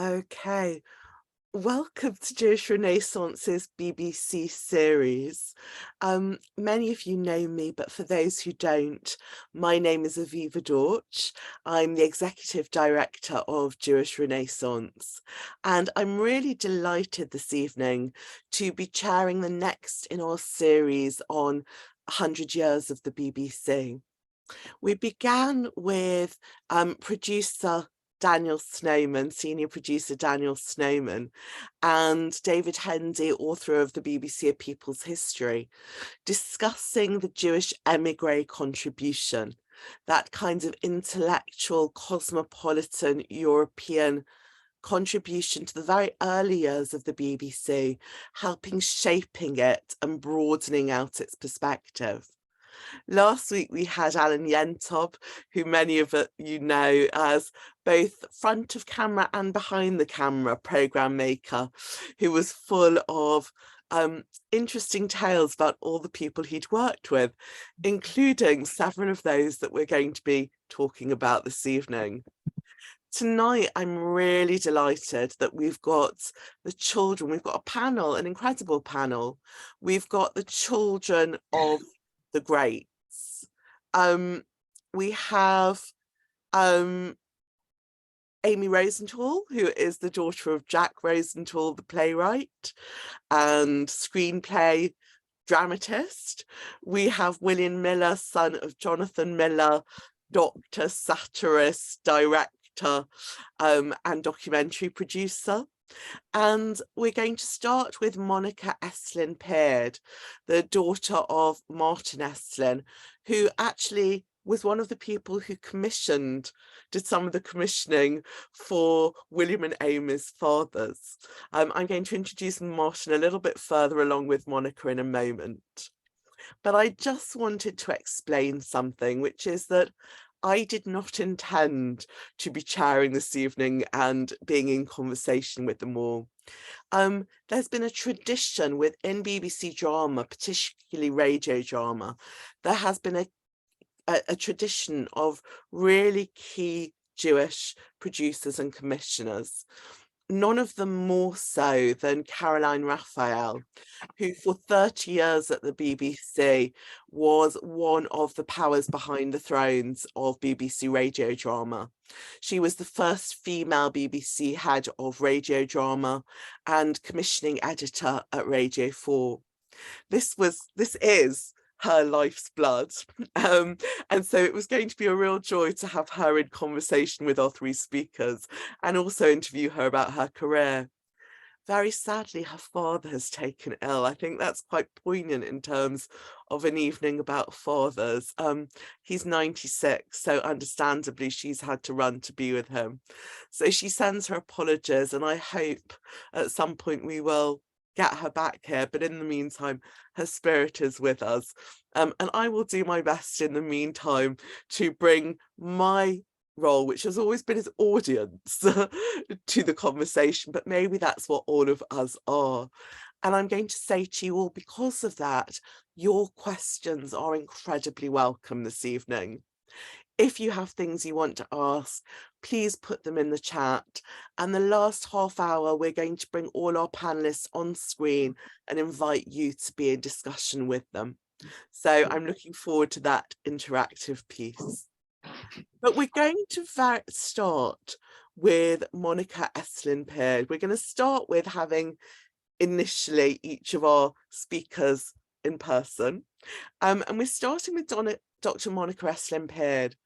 Okay, welcome to Jewish Renaissance's BBC series. Many of you know me, but for those who don't, my name is Aviva Dorch. I'm the Executive Director of Jewish Renaissance, and I'm really delighted this evening to be chairing the next in our series on 100 years of the BBC. We began with producer Daniel Snowman, senior producer Daniel Snowman, and David Hendy, author of the BBC A People's History, discussing the Jewish emigre contribution, that kind of intellectual, cosmopolitan European contribution to the very early years of the BBC, helping shaping it and broadening out its perspective. Last week we had Alan Yentob, who many of you know as both front of camera and behind the camera programme maker, who was full of interesting tales about all the people he'd worked with, including several of those that we're going to be talking about this evening. Tonight, I'm really delighted that we've got the children, we've got a panel, an incredible panel. We've got the children of the greats. We have Amy Rosenthal, who is the daughter of Jack Rosenthal, the playwright and screenplay dramatist. We have William Miller, son of Jonathan Miller, doctor, satirist, director, and documentary producer. And we're going to start with Monica Esslin-Peard, the daughter of Martin Esslin, who actually was one of the people who did some of the commissioning for William and Amy's fathers. I'm going to introduce Martin a little bit further along with Monica in a moment. But I just wanted to explain something, which is that I did not intend to be chairing this evening and being in conversation with them all. There's been a tradition within BBC drama, particularly radio drama. There has been a tradition of really key Jewish producers and commissioners, none of them more so than Caroline Raphael, who for 30 years at the BBC was one of the powers behind the thrones of BBC radio drama. She was the first female BBC head of radio drama and commissioning editor at Radio 4. This is her life's blood. And so it was going to be a real joy to have her in conversation with our three speakers and also interview her about her career. Very sadly, her father has taken ill. I think that's quite poignant in terms of an evening about fathers. He's 96, so understandably she's had to run to be with him. So she sends her apologies, and I hope at some point we will get her back here, but in the meantime her spirit is with us, and I will do my best in the meantime to bring my role, which has always been as audience, to the conversation, but maybe that's what all of us are. And I'm going to say to you all, because of that, your questions are incredibly welcome this evening. If you have things you want to ask, please put them in the chat. And the last half hour, we're going to bring all our panelists on screen and invite you to be in discussion with them. So I'm looking forward to that interactive piece. But we're going to start with Monica Esslin-Peard. We're going to start with having initially each of our speakers in person. And we're starting with Dr. Monica Esslin-Peard.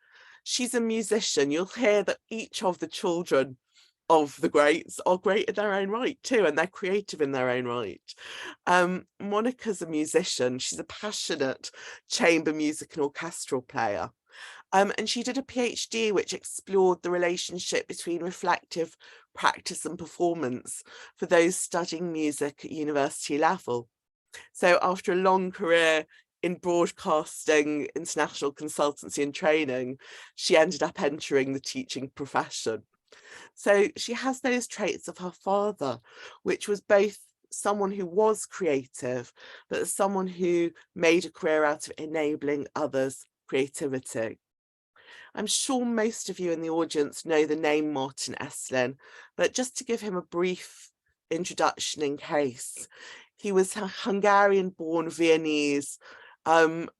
She's a musician. You'll hear that each of the children of the greats are great in their own right too, and they're creative in their own right. Monica's a musician. She's a passionate chamber music and orchestral player. And she did a PhD which explored the relationship between reflective practice and performance for those studying music at university level. So after a long career in broadcasting, international consultancy and training, she ended up entering the teaching profession. So she has those traits of her father, which was both someone who was creative, but someone who made a career out of enabling others' creativity. I'm sure most of you in the audience know the name Martin Esslin, but just to give him a brief introduction in case, he was a Hungarian-born Viennese,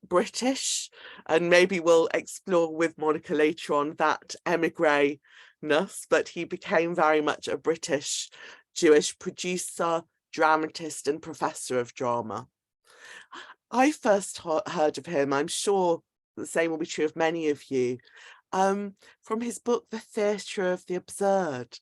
British, and maybe we'll explore with Monica later on that emigre-ness, but he became very much a British Jewish producer, dramatist, and professor of drama. I first heard of him, I'm sure the same will be true of many of you, from his book, The Theatre of the Absurd.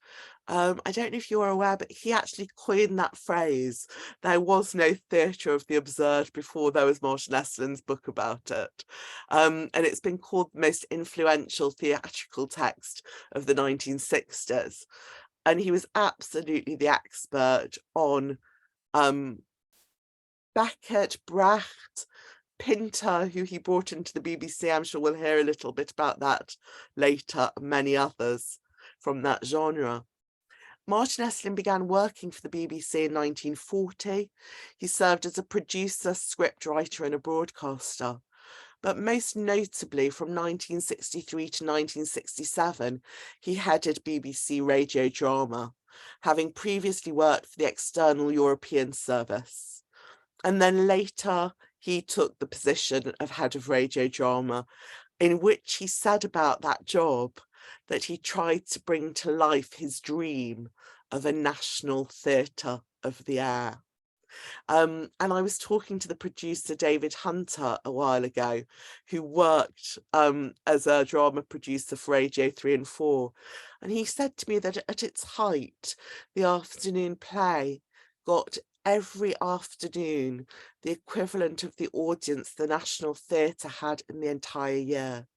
I don't know if you're aware, but he actually coined that phrase. There was no theatre of the absurd before there was Martin Esslin's book about it. And it's been called the most influential theatrical text of the 1960s. And he was absolutely the expert on Beckett, Brecht, Pinter, who he brought into the BBC. I'm sure we'll hear a little bit about that later, and many others from that genre. Martin Esslin began working for the BBC in 1940. He served as a producer, scriptwriter, and a broadcaster. But most notably, from 1963 to 1967, he headed BBC radio drama, having previously worked for the External European Service. And then later, he took the position of head of radio drama, in which he said about that job that he tried to bring to life his dream of a national theatre of the air. And I was talking to the producer David Hunter a while ago, who worked as a drama producer for Radio 3 and 4. And he said to me that at its height, the afternoon play got every afternoon the equivalent of the audience the National Theatre had in the entire year.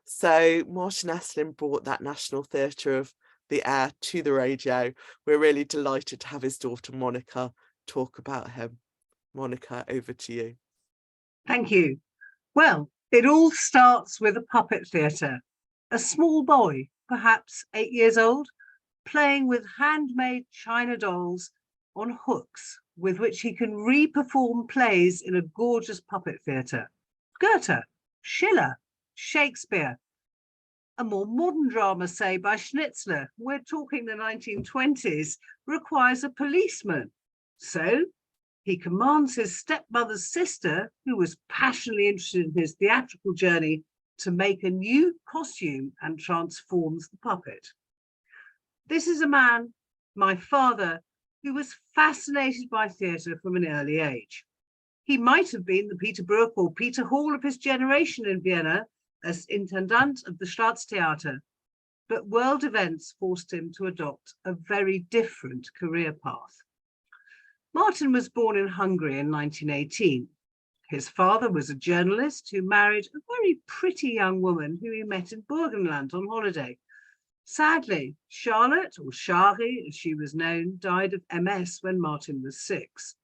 So Martin Esslin brought that National Theatre of the air to the radio. We're really delighted to have his daughter Monica talk about him. Monica, over to you. Thank you. Well, it all starts with a puppet theatre. A small boy, perhaps 8 years old, playing with handmade china dolls on hooks with which he can re-perform plays in a gorgeous puppet theatre. Goethe, Schiller, Shakespeare. A more modern drama, say, by Schnitzler, we're talking the 1920s, requires a policeman. So he commands his stepmother's sister, who was passionately interested in his theatrical journey, to make a new costume and transforms the puppet. This is a man, my father, who was fascinated by theatre from an early age. He might have been the Peter Brook or Peter Hall of his generation in Vienna as intendant of the Staatstheater, but world events forced him to adopt a very different career path. Martin was born in Hungary in 1918. His father was a journalist who married a very pretty young woman who he met in Burgenland on holiday. Sadly, Charlotte, or Shari as she was known, died of MS when Martin was 6.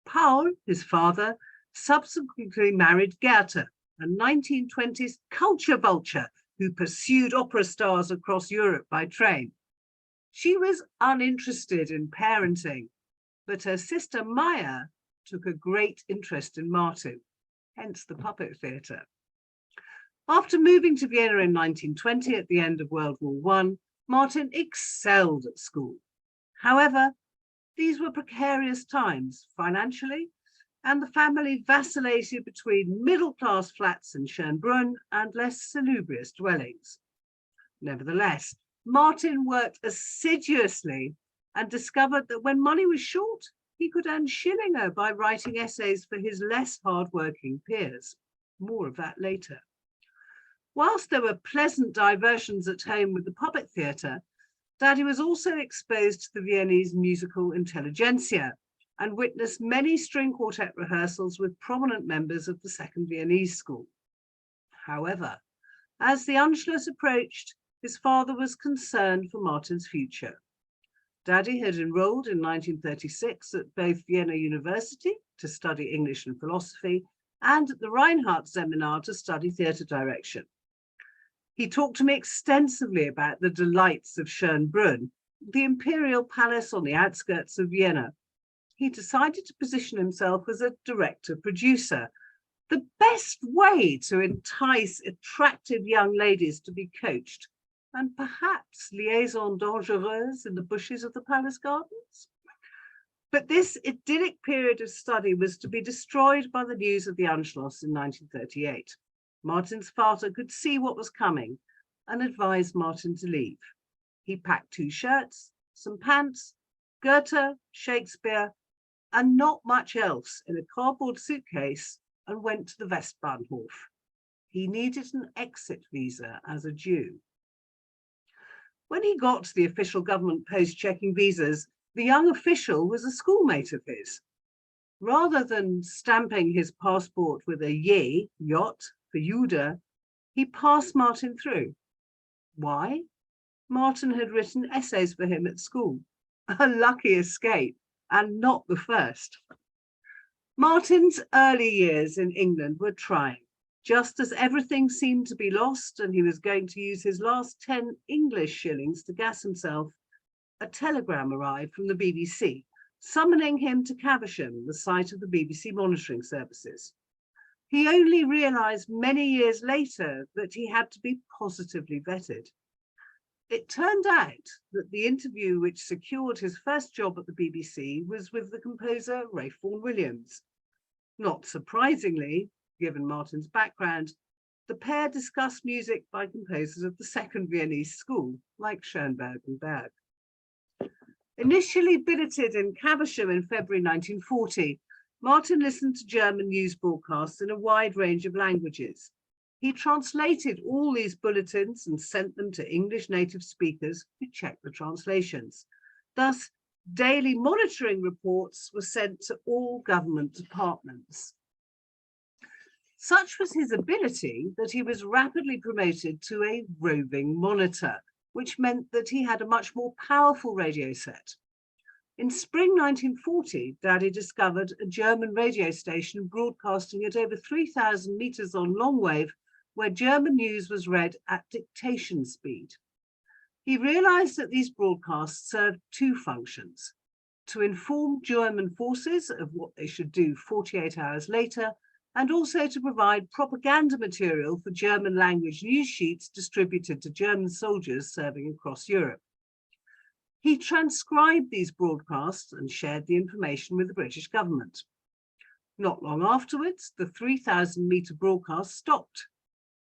Paul, his father, subsequently married Gerta, a 1920s culture vulture who pursued opera stars across Europe by train. She was uninterested in parenting, but her sister Maya took a great interest in Martin, hence the puppet theatre. After moving to Vienna in 1920 at the end of World War I, Martin excelled at school. However, these were precarious times financially, and the family vacillated between middle-class flats in Schönbrunn and less salubrious dwellings. Nevertheless, Martin worked assiduously and discovered that when money was short, he could earn Schillinger by writing essays for his less hard-working peers. More of that later. Whilst there were pleasant diversions at home with the puppet theatre, Daddy was also exposed to the Viennese musical intelligentsia and witnessed many string quartet rehearsals with prominent members of the Second Viennese School. However, as the Anschluss approached, his father was concerned for Martin's future. Daddy had enrolled in 1936 at both Vienna University to study English and philosophy and at the Reinhardt Seminar to study theatre direction. He talked to me extensively about the delights of Schönbrunn, the imperial palace on the outskirts of Vienna. He decided to position himself as a director-producer, The best way to entice attractive young ladies to be coached and perhaps liaison dangereuse in the bushes of the palace gardens. But this idyllic period of study was to be destroyed by the news of the Anschluss in 1938. Martin's father could see what was coming and advised Martin to leave. He packed 2 shirts, some pants, Goethe, Shakespeare, and not much else in a cardboard suitcase and went to the Westbahnhof. He needed an exit visa as a Jew. When he got to the official government post checking visas, the young official was a schoolmate of his. Rather than stamping his passport with a ye, yacht, for Jude, he passed Martin through. Why? Martin had written essays for him at school. A lucky escape, and not the first. Martin's early years in England were trying. Just as everything seemed to be lost and he was going to use his last 10 English shillings to gas himself, a telegram arrived from the BBC, summoning him to Caversham, the site of the BBC monitoring services. He only realised many years later that he had to be positively vetted. It turned out that the interview which secured his first job at the BBC was with the composer Ralph Vaughan Williams. Not surprisingly, given Martin's background, the pair discussed music by composers of the Second Viennese School, like Schoenberg and Berg. Initially billeted in Caversham in February 1940, Martin listened to German news broadcasts in a wide range of languages. He translated all these bulletins and sent them to English native speakers who checked the translations. Thus, daily monitoring reports were sent to all government departments. Such was his ability that he was rapidly promoted to a roving monitor, which meant that he had a much more powerful radio set. In spring 1940, Daddy discovered a German radio station broadcasting at over 3,000 meters on longwave, where German news was read at dictation speed. He realized that these broadcasts served 2 functions: to inform German forces of what they should do 48 hours later, and also to provide propaganda material for German language news sheets distributed to German soldiers serving across Europe. He transcribed these broadcasts and shared the information with the British government. Not long afterwards, the 3,000-meter broadcast stopped,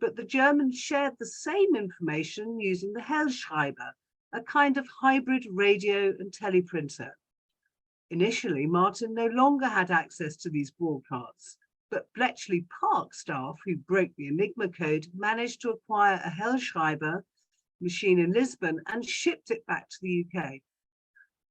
but the Germans shared the same information using the Hellschreiber, a kind of hybrid radio and teleprinter. Initially, Martin no longer had access to these broadcasts, but Bletchley Park staff who broke the Enigma code managed to acquire a Hellschreiber machine in Lisbon and shipped it back to the UK.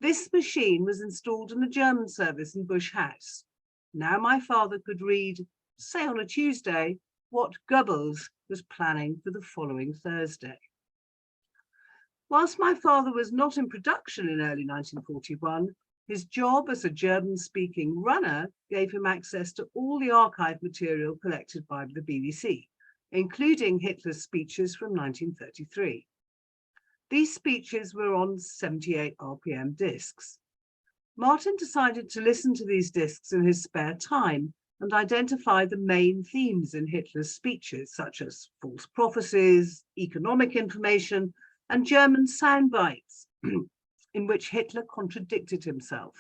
This machine was installed in the German service in Bush House. Now my father could read, say on a Tuesday, what Goebbels was planning for the following Thursday. Whilst my father was not in production in early 1941, his job as a German-speaking runner gave him access to all the archive material collected by the BBC, including Hitler's speeches from 1933. These speeches were on 78 RPM discs. Martin decided to listen to these discs in his spare time and identify the main themes in Hitler's speeches, such as false prophecies, economic information, and German sound bites, in which Hitler contradicted himself.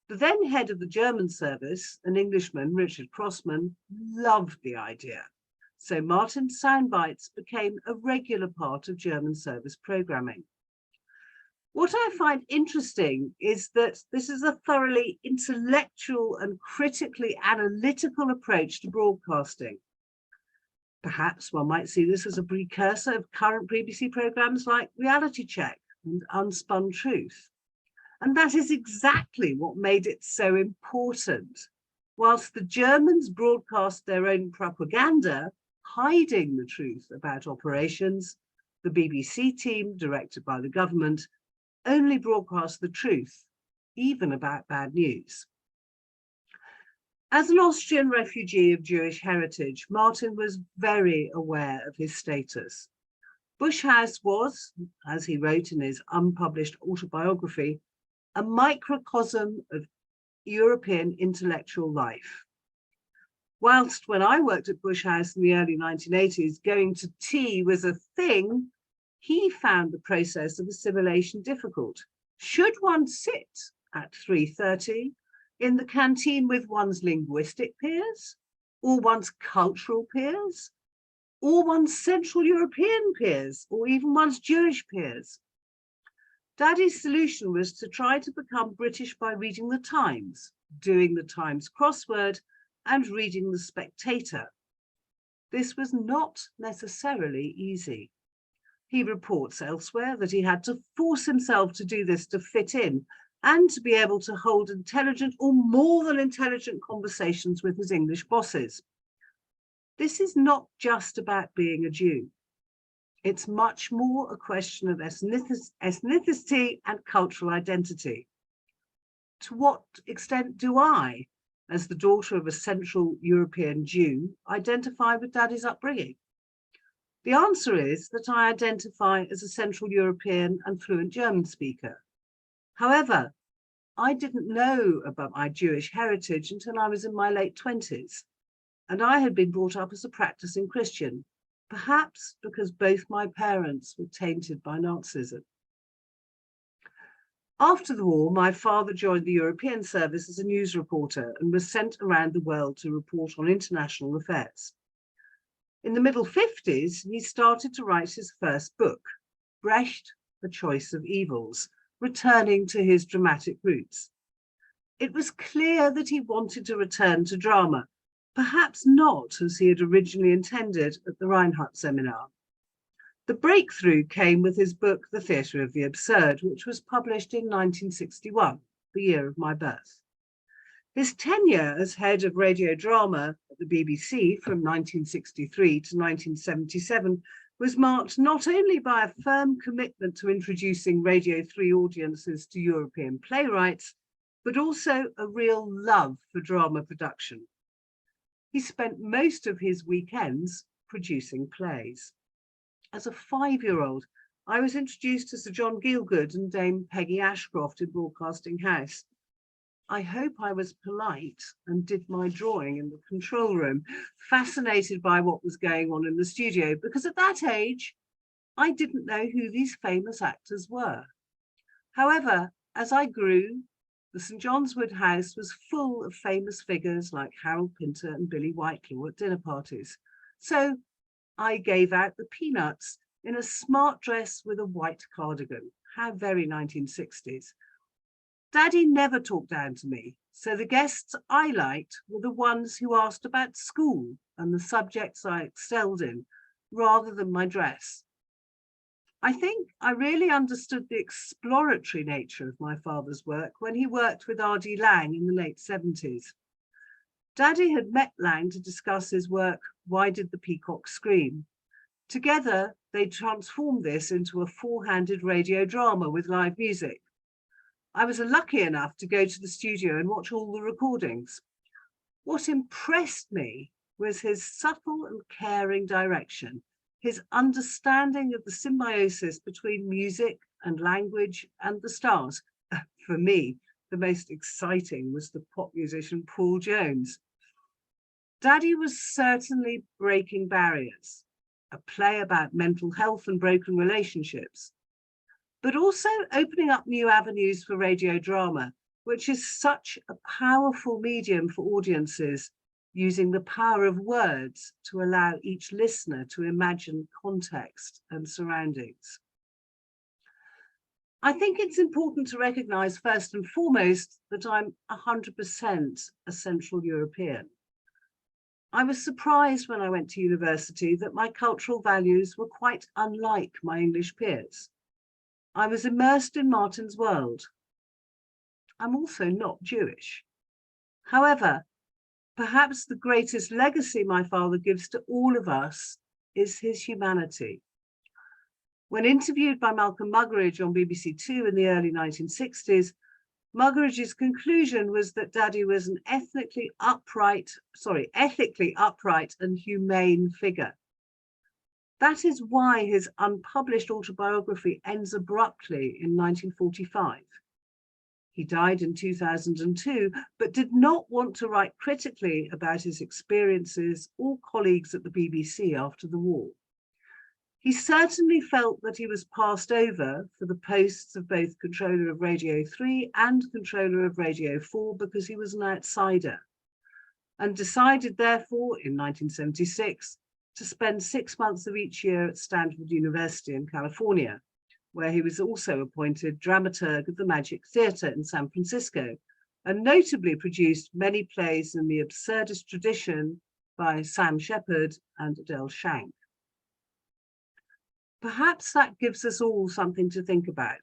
The then head of the German service, an Englishman, Richard Crossman, loved the idea. So Martin's soundbites became a regular part of German service programming. What I find interesting is that this is a thoroughly intellectual and critically analytical approach to broadcasting. Perhaps one might see this as a precursor of current BBC programs like Reality Check and Unspun Truth. And that is exactly what made it so important. Whilst the Germans broadcast their own propaganda, hiding the truth about operations, the BBC team, directed by the government, only broadcast the truth, even about bad news. As an Austrian refugee of Jewish heritage, Martin was very aware of his status. Bush House was, as he wrote in his unpublished autobiography, a microcosm of European intellectual life. Whilst when I worked at Bush House in the early 1980s, going to tea was a thing, he found the process of assimilation difficult. Should one sit at 3:30 in the canteen with one's linguistic peers, or one's cultural peers, or one's Central European peers, or even one's Jewish peers? Daddy's solution was to try to become British by reading the Times, doing the Times crossword, and reading the Spectator. This was not necessarily easy. He reports elsewhere that he had to force himself to do this to fit in and to be able to hold intelligent or more than intelligent conversations with his English bosses. This is not just about being a Jew. It's much more a question of ethnicity and cultural identity. To what extent do I, as the daughter of a Central European Jew, identify with Daddy's upbringing? The answer is that I identify as a Central European and fluent German speaker. However, I didn't know about my Jewish heritage until I was in my late 20s, and I had been brought up as a practicing Christian, perhaps because both my parents were tainted by Nazism. After the war, my father joined the European service as a news reporter and was sent around the world to report on international affairs. In the middle 50s, he started to write his first book, Brecht, A Choice of Evils, returning to his dramatic roots. It was clear that he wanted to return to drama, perhaps not as he had originally intended at the Reinhardt seminar. The breakthrough came with his book, The Theatre of the Absurd, which was published in 1961, the year of my birth. His tenure as head of radio drama at the BBC from 1963 to 1977 was marked not only by a firm commitment to introducing Radio 3 audiences to European playwrights, but also a real love for drama production. He spent most of his weekends producing plays. As a 5-year-old, I was introduced to Sir John Gielgud and Dame Peggy Ashcroft in Broadcasting House. I hope I was polite and did my drawing in the control room, fascinated by what was going on in the studio, because at that age, I didn't know who these famous actors were. However, as I grew, the St. John's Wood House was full of famous figures like Harold Pinter and Billy Whitelaw at dinner parties. So I gave out the peanuts in a smart dress with a white cardigan. How very 1960s. Daddy never talked down to me, so the guests I liked were the ones who asked about school and the subjects I excelled in, rather than my dress. I think I really understood the exploratory nature of my father's work when he worked with R.D. Laing in the late 70s. Daddy had met Laing to discuss his work, Why Did the Peacock Scream? Together, they transformed this into a 4-handed radio drama with live music. I was lucky enough to go to the studio and watch all the recordings. What impressed me was his subtle and caring direction, his understanding of the symbiosis between music and language and the stars. For me, the most exciting was the pop musician Paul Jones. Daddy was certainly breaking barriers, a play about mental health and broken relationships, but also opening up new avenues for radio drama, which is such a powerful medium for audiences, using the power of words to allow each listener to imagine context and surroundings. I think it's important to recognize first and foremost that I'm 100% a Central European. I was surprised when I went to university that my cultural values were quite unlike my English peers. I was immersed in Martin's world. I'm also not Jewish. However, perhaps the greatest legacy my father gives to all of us is his humanity. When interviewed by Malcolm Muggeridge on BBC Two in the early 1960s, Muggeridge's conclusion was that Daddy was an ethically upright and humane figure. That is why his unpublished autobiography ends abruptly in 1945. He died in 2002, but did not want to write critically about his experiences or colleagues at the BBC after the war. He certainly felt that he was passed over for the posts of both controller of Radio 3 and controller of Radio 4 because he was an outsider, and decided therefore in 1976 to spend 6 months of each year at Stanford University in California, where he was also appointed dramaturg of the Magic Theatre in San Francisco, and notably produced many plays in the absurdist tradition by Sam Shepard and Adele Shank. Perhaps that gives us all something to think about.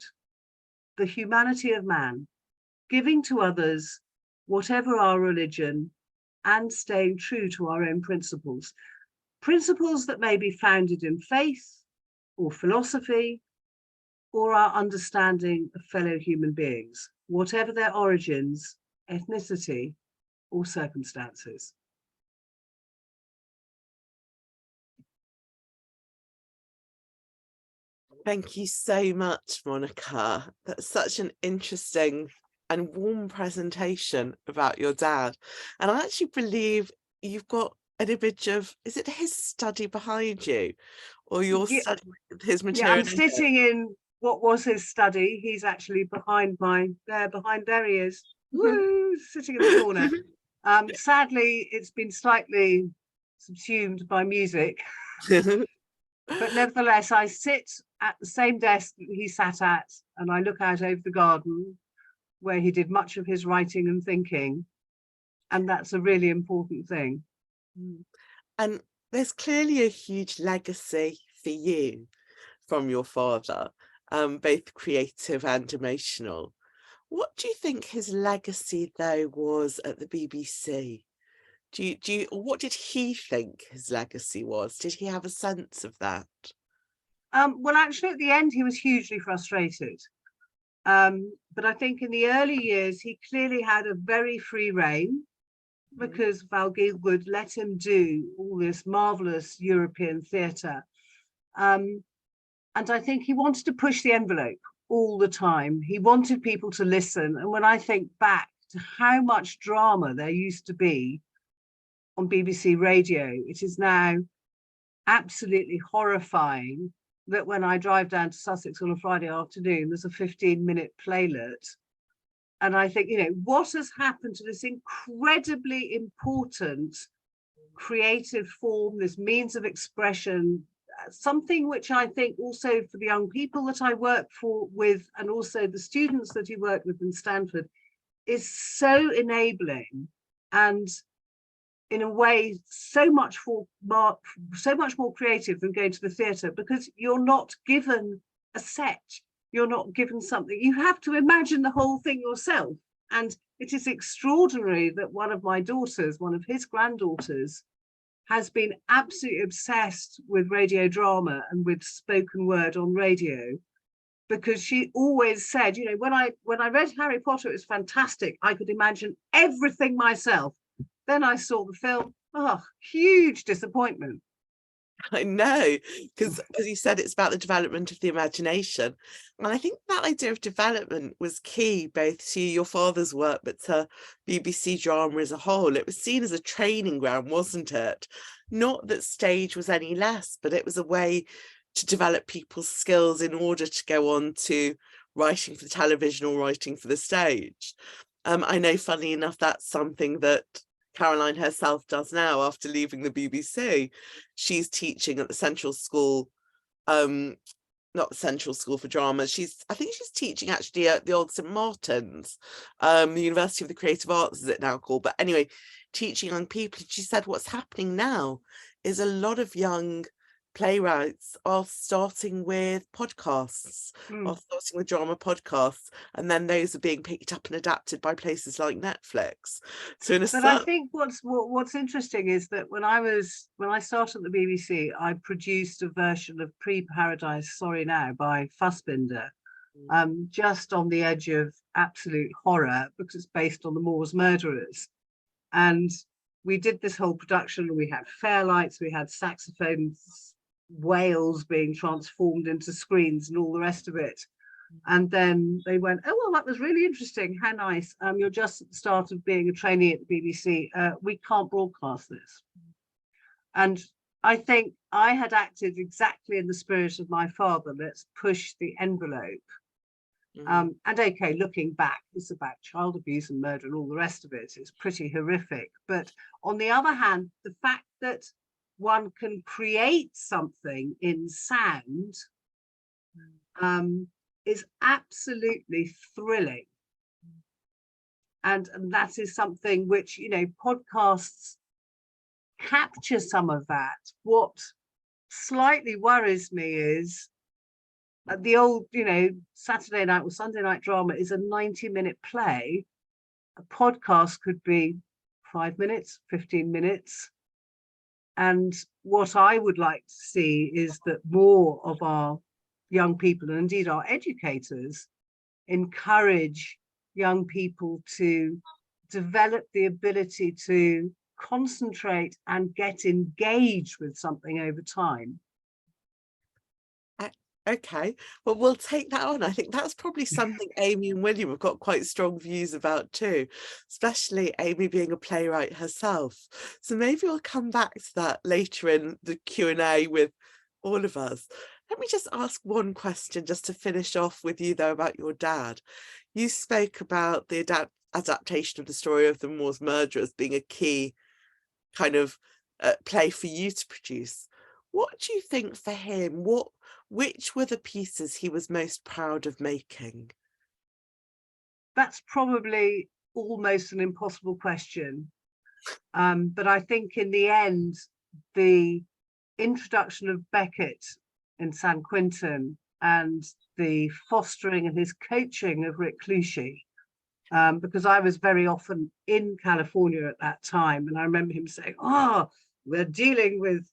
The humanity of man, giving to others whatever our religion, and staying true to our own principles. Principles that may be founded in faith or philosophy, or our understanding of fellow human beings, whatever their origins, ethnicity, or circumstances. Thank you so much, Monica. That's such an interesting and warm presentation about your dad. And I actually believe you've got an image of, is it his study behind you? Or you're studying his material? Yeah, I'm sitting in what was his study. He's actually behind there he is. Woo, sitting in the corner. Sadly, it's been slightly subsumed by music. But nevertheless, I sit at the same desk that he sat at, and I look out over the garden where he did much of his writing and thinking. And that's a really important thing. And there's clearly a huge legacy for you from your father, both creative and emotional. What do you think his legacy, though, was at the BBC? What did he think his legacy was? Did he have a sense of that? Well, actually, at the end, he was hugely frustrated. But I think in the early years, he clearly had a very free rein because Val Gielgud let him do all this marvelous European theatre. And I think he wanted to push the envelope all the time. He wanted people to listen. And when I think back to how much drama there used to be on BBC Radio, it is now absolutely horrifying that when I drive down to Sussex on a Friday afternoon, there's a 15-minute playlet. And I think, what has happened to this incredibly important creative form, this means of expression, something which I think also for the young people that I work with, and also the students that he worked with in Stanford, is so enabling and in a way so much more creative than going to the theatre, because you're not given a set, you're not given something, you have to imagine the whole thing yourself. And it is extraordinary that one of my daughters, one of his granddaughters, has been absolutely obsessed with radio drama and with spoken word on radio, because she always said, when I read Harry Potter, it was fantastic, I could imagine everything myself. Then I saw the film, huge disappointment. I know, because as you said, it's about the development of the imagination. And I think that idea of development was key, both to your father's work, but to BBC drama as a whole. It was seen as a training ground, wasn't it? Not that stage was any less, but it was a way to develop people's skills in order to go on to writing for the television or writing for the stage. I know, funnily enough, that's something that Caroline herself does now after leaving the BBC. She's teaching at the Central School, not the Central School for Drama. I think she's teaching actually at the old St Martin's, the University of the Creative Arts is it now called, but anyway, teaching young people. She said what's happening now is a lot of young playwrights are starting with podcasts, are starting with drama podcasts, and then those are being picked up and adapted by places like Netflix. So I think what's interesting is that when I started at the BBC, I produced a version of Pre-Paradise Sorry Now by Fassbinder, just on the edge of absolute horror because it's based on the Moors murderers. And we did this whole production, and we had fairlights, we had saxophones, whales being transformed into screens and all the rest of it. And then they went, oh, well, that was really interesting. How nice. You're just at the start of being a trainee at the BBC. We can't broadcast this. And I think I had acted exactly in the spirit of my father. Let's push the envelope. And okay, looking back, it's about child abuse and murder and all the rest of it. It's pretty horrific. But on the other hand, the fact that one can create something in sound is absolutely thrilling. And that is something which, you know, podcasts capture some of that. What slightly worries me is the old, you know, Saturday night or Sunday night drama is a 90-minute play. A podcast could be 5 minutes, 15 minutes. And what I would like to see is that more of our young people, and indeed our educators, encourage young people to develop the ability to concentrate and get engaged with something over time. Okay, well, we'll take that on. I think that's probably something Amy and William have got quite strong views about too, especially Amy being a playwright herself. So maybe we'll come back to that later in the Q&A with all of us. Let me just ask one question just to finish off with you though about your dad. You spoke about the adaptation of the story of the Moors murderers being a key kind of play for you to produce. What do you think for him? Which were the pieces he was most proud of making? That's probably almost an impossible question. But I think in the end, the introduction of Beckett in San Quentin and the fostering and his coaching of Rick Clushy, because I was very often in California at that time. And I remember him saying, oh, we're dealing with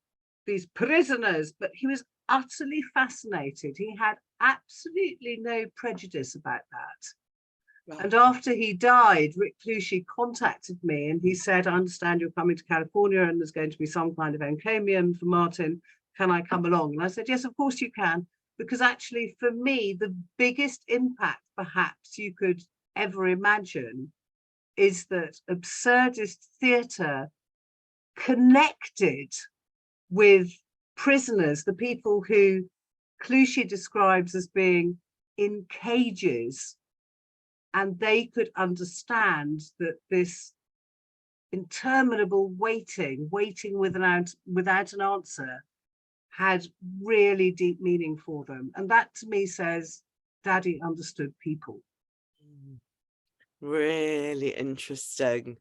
these prisoners, but he was utterly fascinated. He had absolutely no prejudice about that. Right. And after he died, Rick Clushy contacted me and he said, I understand you're coming to California and there's going to be some kind of encomium for Martin. Can I come along? And I said, yes, of course you can. Because actually, for me, the biggest impact perhaps you could ever imagine is that absurdist theatre connected with prisoners, the people who Clushy describes as being in cages, and they could understand that this interminable waiting without an answer had really deep meaning for them. And that to me says Daddy understood people. Really interesting.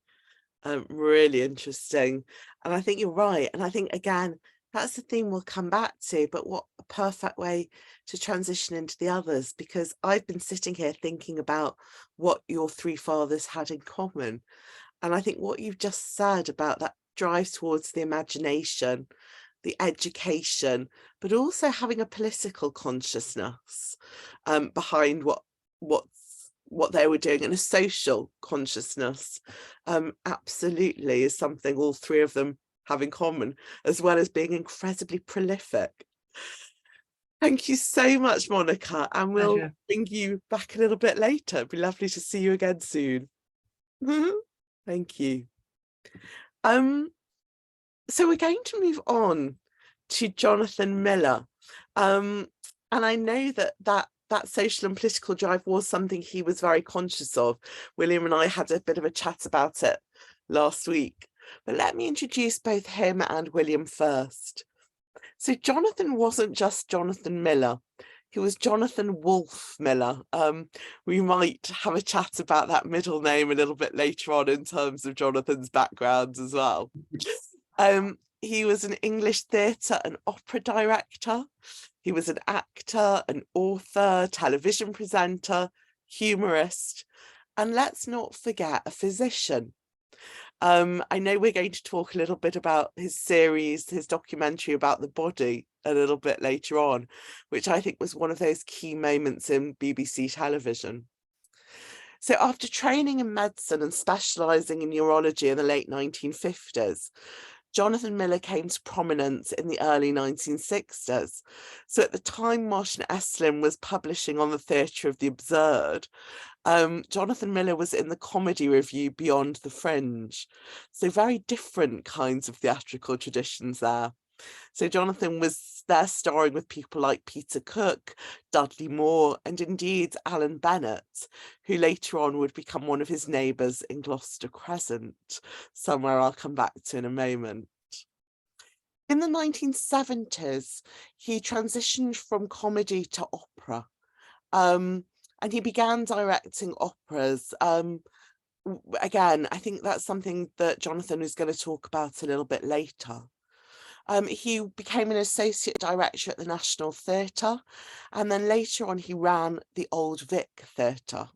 Really interesting. And I think you're right. And I think, again, that's the theme we'll come back to, but what a perfect way to transition into the others, because I've been sitting here thinking about what your three fathers had in common. And I think what you've just said about that drive towards the imagination, the education, but also having a political consciousness behind what they were doing, and a social consciousness, absolutely is something all three of them have in common, as well as being incredibly prolific. Thank you so much, Monica, and we'll bring you back a little bit later. It'd be lovely to see you again soon. Thank you. So we're going to move on to Jonathan Miller, and I know that social and political drive was something he was very conscious of. William and I had a bit of a chat about it last week, but let me introduce both him and William first. So Jonathan wasn't just Jonathan Miller, he was Jonathan Wolfe Miller. We might have a chat about that middle name a little bit later on in terms of Jonathan's background as well. He was an English theatre and opera director. He was an actor, an author, television presenter, humorist, and let's not forget, a physician. I know we're going to talk a little bit about his series, his documentary about the body a little bit later on, which I think was one of those key moments in BBC television. So after training in medicine and specialising in neurology in the late 1950s, Jonathan Miller came to prominence in the early 1960s. So at the time Monica Esslin was publishing on the Theatre of the Absurd, Jonathan Miller was in the comedy review Beyond the Fringe. So very different kinds of theatrical traditions there. So Jonathan was there starring with people like Peter Cook, Dudley Moore, and indeed Alan Bennett, who later on would become one of his neighbours in Gloucester Crescent, somewhere I'll come back to in a moment. In the 1970s, he transitioned from comedy to opera, and he began directing operas. Again, I think that's something that Jonathan is going to talk about a little bit later. He became an associate director at the National Theatre, and then later on he ran the Old Vic Theatre.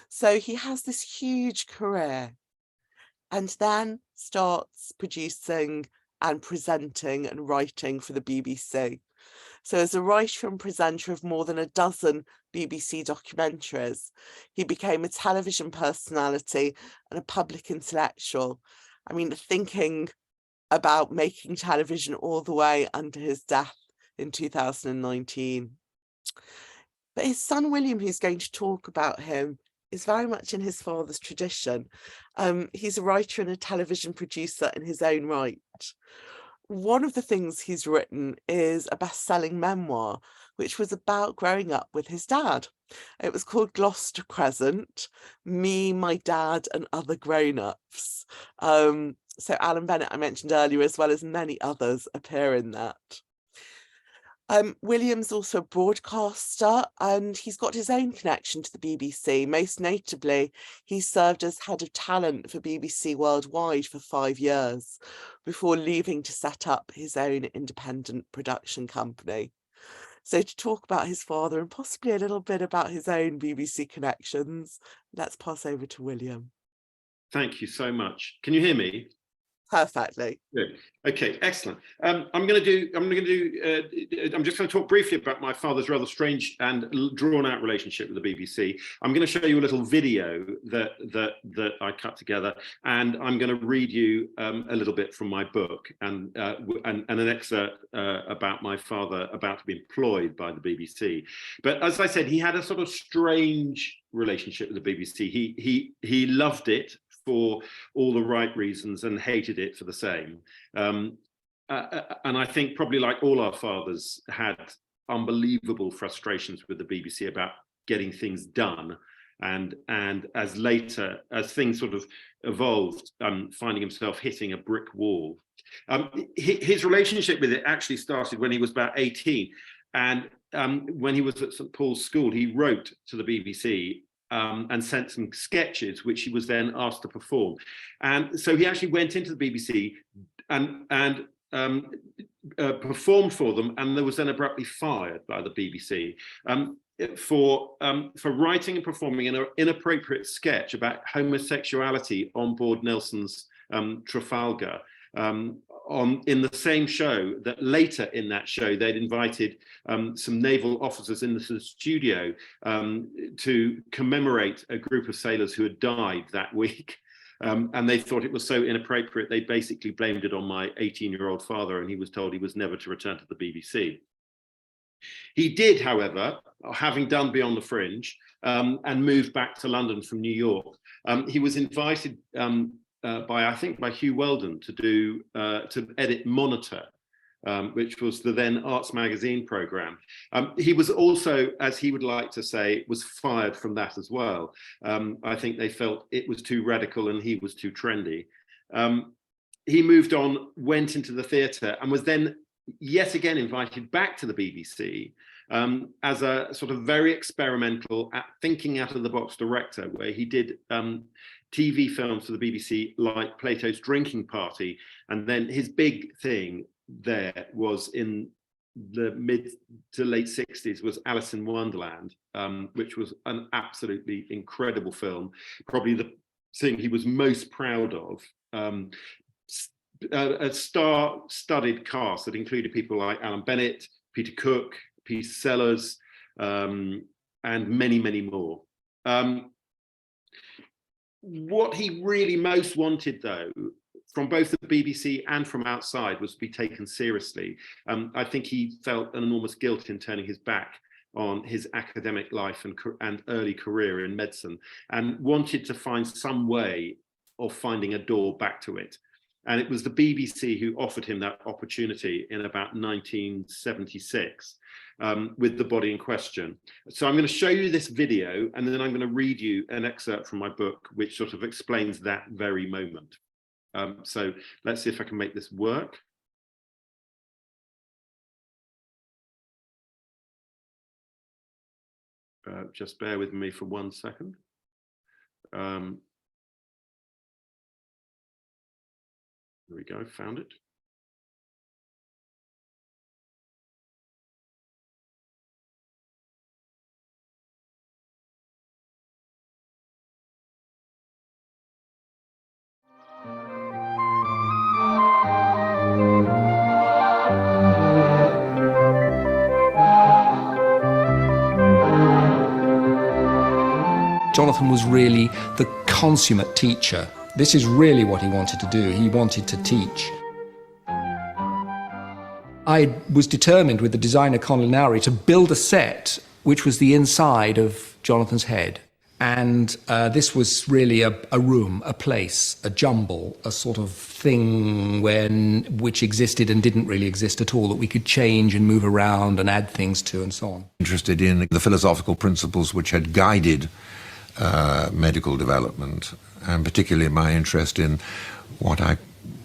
So he has this huge career, and then starts producing and presenting and writing for the BBC. So as a writer and presenter of more than a dozen BBC documentaries, he became a television personality and a public intellectual. I mean, thinking about making television all the way until his death in 2019. But his son William, who's going to talk about him, is very much in his father's tradition. He's a writer and a television producer in his own right. One of the things he's written is a best-selling memoir, which was about growing up with his dad. It was called Gloucester Crescent, Me, My Dad and Other Grown-Ups. So Alan Bennett, I mentioned earlier, as well as many others, appear in that. William's also a broadcaster, and he's got his own connection to the BBC. Most notably, he served as head of talent for BBC Worldwide for 5 years before leaving to set up his own independent production company. So to talk about his father and possibly a little bit about his own BBC connections, let's pass over to William. Thank you so much. Can you hear me? Perfectly. Good. Okay, excellent. I'm just going to talk briefly about my father's rather strange and drawn-out relationship with the BBC. I'm going to show you a little video that I cut together, and I'm going to read you a little bit from my book and an excerpt about my father about to be employed by the BBC. But as I said, he had a sort of strange relationship with the BBC. He loved it for all the right reasons and hated it for the same. And I think probably like all our fathers had unbelievable frustrations with the BBC about getting things done. And as things sort of evolved, finding himself hitting a brick wall. His relationship with it actually started when he was about 18. And when he was at St. Paul's School, he wrote to the BBC and sent some sketches, which he was then asked to perform. And so he actually went into the BBC and performed for them, and was then abruptly fired by the BBC for writing and performing an inappropriate sketch about homosexuality on board Nelson's Trafalgar. In the same show that later in that show they'd invited some naval officers in the studio to commemorate a group of sailors who had died that week. And they thought it was so inappropriate, they basically blamed it on my 18-year-old father, and he was told he was never to return to the BBC. He did, however, having done Beyond the Fringe and moved back to London from New York, he was invited by Hugh Weldon to edit Monitor, which was the then Arts Magazine programme. He was also, as he would like to say, was fired from that as well. I think they felt it was too radical and he was too trendy. He moved on, went into the theatre, and was then yet again invited back to the BBC as a sort of very experimental, thinking out of the box director, where he did TV films for the BBC like Plato's Drinking Party. And then his big thing there was in the mid to late 60s was Alice in Wonderland, which was an absolutely incredible film. Probably the thing he was most proud of. A star-studded cast that included people like Alan Bennett, Peter Cook, Peter Sellers, and many, many more. What he really most wanted, though, from both the BBC and from outside was to be taken seriously. I think he felt an enormous guilt in turning his back on his academic life and early career in medicine, and wanted to find some way of finding a door back to it. And it was the BBC who offered him that opportunity in about 1976 with The Body in Question. So I'm going to show you this video, and then I'm going to read you an excerpt from my book, which sort of explains that very moment. So let's see if I can make this work. Just bear with me for 1 second. There we go, found it. Jonathan was really the consummate teacher. This is really what he wanted to do. He wanted to teach. I was determined with the designer Conlon Lowry to build a set which was the inside of Jonathan's head. And this was really a room, a place, a jumble, a sort of thing which existed and didn't really exist at all, that we could change and move around and add things to and so on. Interested in the philosophical principles which had guided medical development, and particularly my interest in what I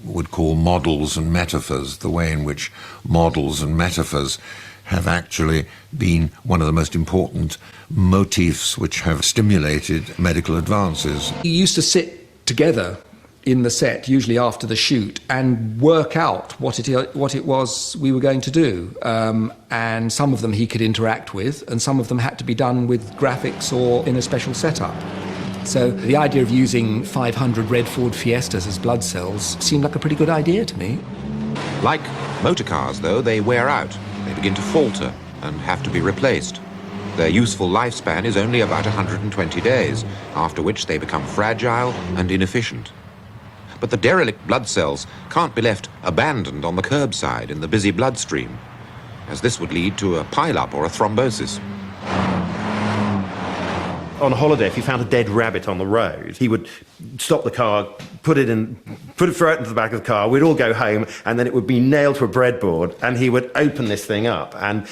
would call models and metaphors, the way in which models and metaphors have actually been one of the most important motifs which have stimulated medical advances. We used to sit together in the set, usually after the shoot, and work out what it was we were going to do. And some of them he could interact with, and some of them had to be done with graphics or in a special setup. So the idea of using 500 red Ford Fiestas as blood cells seemed like a pretty good idea to me. Like motor cars, though, they wear out. They begin to falter and have to be replaced. Their useful lifespan is only about 120 days, after which they become fragile and inefficient. But the derelict blood cells can't be left abandoned on the curbside in the busy bloodstream, as this would lead to a pileup or a thrombosis. On holiday, if he found a dead rabbit on the road, he would stop the car, throw it into the back of the car, we'd all go home, and then it would be nailed to a breadboard, and he would open this thing up and